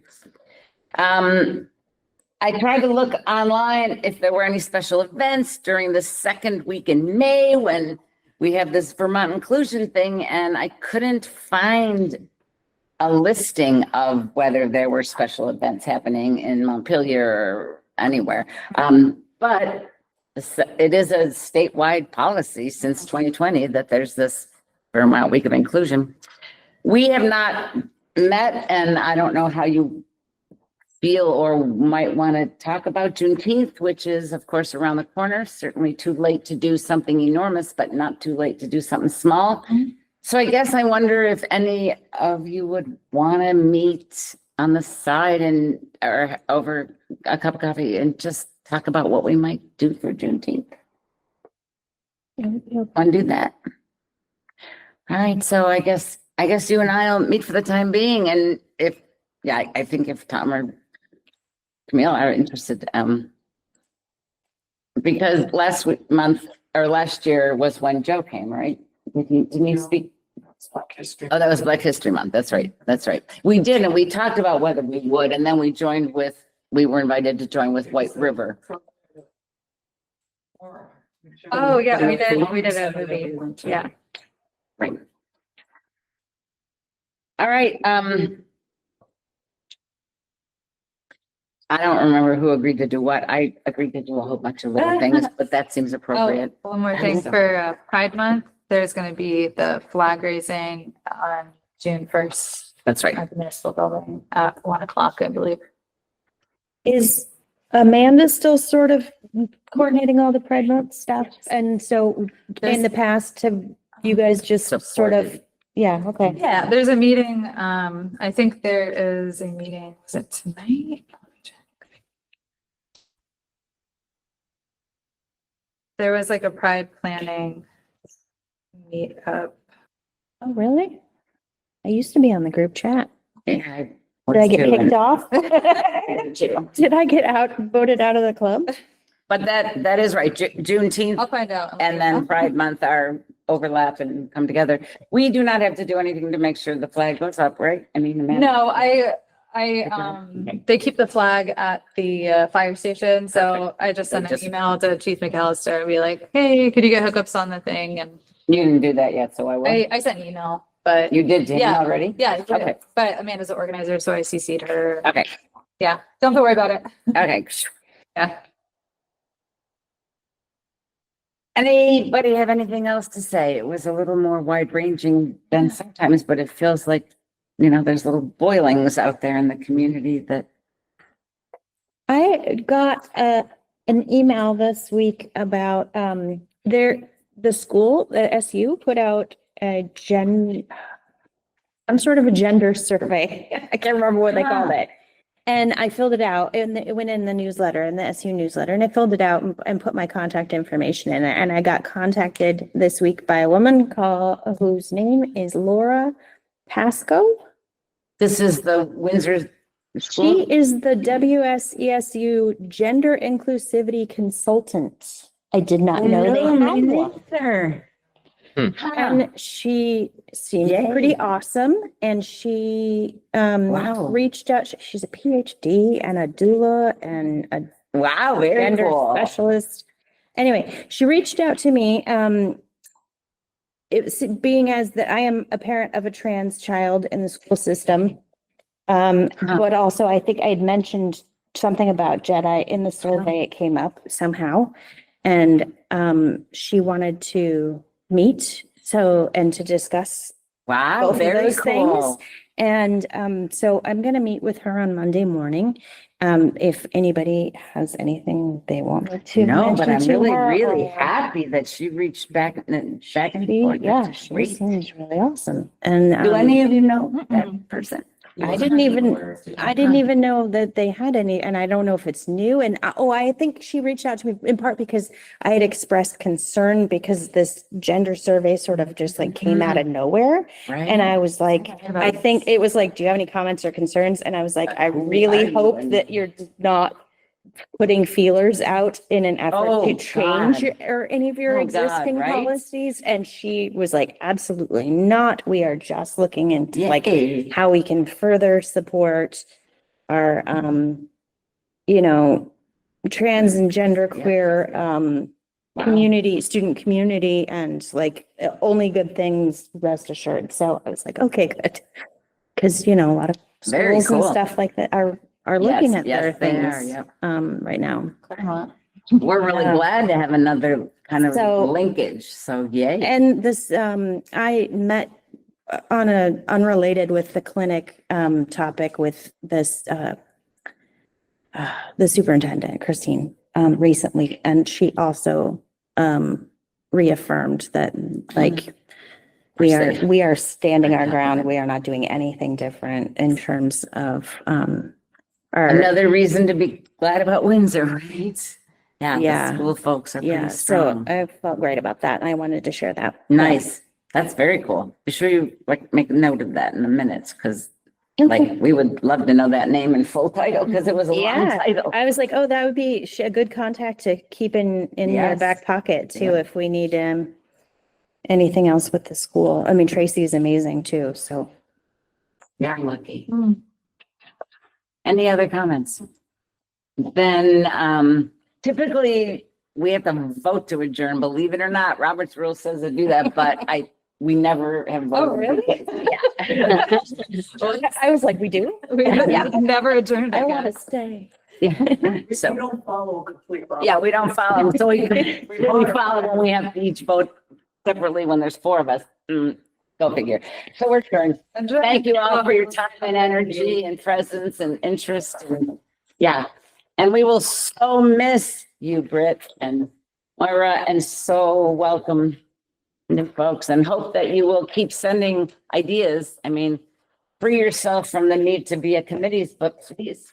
I tried to look online if there were any special events during the second week in May when we have this Vermont inclusion thing, and I couldn't find a listing of whether there were special events happening in Montpelier or anywhere. But it is a statewide policy since 2020 that there's this Vermont Week of Inclusion. We have not met, and I don't know how you feel or might want to talk about Juneteenth, which is of course around the corner, certainly too late to do something enormous, but not too late to do something small. So I guess I wonder if any of you would want to meet on the side and, or over a cup of coffee and just talk about what we might do for Juneteenth. Want to do that? All right, so I guess you and I'll meet for the time being, and if, yeah, I think if Tom or Camille are interested, because last year was when Joe came, right? Didn't you speak? Oh, that was Black History Month. That's right. That's right. We did, and we talked about whether we would, and then we were invited to join with White River. Oh, yeah, we did a movie. Yeah. Right. All right, I don't remember who agreed to do what. I agreed to do a whole bunch of little things, but that seems appropriate. Oh, one more thing for Pride Month, there's going to be the flag raising on June 1st That's right. at the municipal building at 1:00, I believe. Is Amanda still sort of coordinating all the Pride Month stuff? And so in the past, have you guys just sort of, yeah, okay. Yeah, there's a meeting. I think there is a meeting. Is it tonight? There was like a Pride planning meet up. Oh, really? I used to be on the group chat. Yeah, Did I get kicked off? June. Did I get voted out of the club? But that is right. Juneteenth I'll find out. and then Pride Month are overlap and come together. We do not have to do anything to make sure the flag goes up, right? I mean, Amanda? No, they keep the flag at the fire station, so I just sent an email to Chief McAllister and be like, hey, could you get hookups on the thing? And You didn't do that yet, so I will. I sent an email, but You did, Jan, Yeah. already? yeah, I did. Okay. But Amanda's the organizer, so I CC'd her. Okay, Yeah, don't have to worry about it. okay. Yeah. Anybody have anything else to say? It was a little more wide ranging than sometimes, but it feels like, there's little boilings out there in the community that. I got an email this week about the school, the SU put out some sort of a gender survey. I can't remember what they called it. And I filled it out and it went in the newsletter, in the SU newsletter, and I filled it out and put my contact information in it. And I got contacted this week by a woman whose name is Laura Pasco. This is the Windsor school? She is the WSESU Gender Inclusivity Consultant. I did not know they had one. Either. And she seemed Yay. pretty awesome. And she Wow. reached out. She's a PhD and a doula and a Wow, very gender cool. specialist. Anyway, she reached out to me. Being as that I am a parent of a trans child in the school system. But also I think I had mentioned something about JEDI in the survey. It came up somehow. And she wanted to meet and to discuss Wow, both of very those things. cool. And so I'm going to meet with her on Monday morning. If anybody has anything they want me to No, but mention I'm to really, her, really or- happy that she reached back and She- forth. Yeah, That's she great. seems really awesome. And Do any of you know that person? I didn't even know that they had any, and I don't know if it's new. And I think she reached out to me in part because I had expressed concern because this gender survey sort of just like came out of nowhere. Right? And I was like, I think it was like, do you have any comments or concerns? And I was like, I really hope that you're not putting feelers out in an effort Oh, to change God. or any of your Oh, God, existing right? policies. And she was like, absolutely not. We are just looking into like Yay. how we can further support our, trans and gender queer, community, student community, and like only good things, rest assured. So I was like, okay, good. Cause a lot of Very schools and cool. stuff like that are looking Yes, at their yes, they are, things, yep. right now. We're really glad to have another kind of So- linkage. So yay. And this, I met on unrelated with the clinic, topic with this, the superintendent, Christine, recently, and she also reaffirmed that like we are standing our ground. We are not doing anything different in terms of our Another reason to be glad about Windsor, right? Yeah, Yeah. the school folks are yeah. pretty So strong. I felt great about that, and I wanted to share that. Nice. That's very cool. Be sure you like make note of that in the minutes, because like we would love to know that name and full title, because it was a long Yeah. title. I was like, oh, that would be a good contact to keep in your Yes. back pocket too, Yeah. if we need anything else with the school. I mean, Tracy is amazing too, so. You're lucky. Mm. Any other comments? Then typically we have to vote to adjourn, believe it or not. Robert's rule says to do that, but we never have voted. Oh, really? Yeah. I was like, we do? We never adjourned. I I want to guess. stay. Yeah. We So, don't follow a complete. yeah, we don't follow. So we follow when we have to each vote separately when there's four of us. Go figure. So we're adjourned. Thank you all for your time and energy and presence and interest. And yeah. And we will so miss you, Britt and Moira, and so welcome new folks, and hope that you will keep sending ideas. I mean, free yourself from the need to be a committees, but please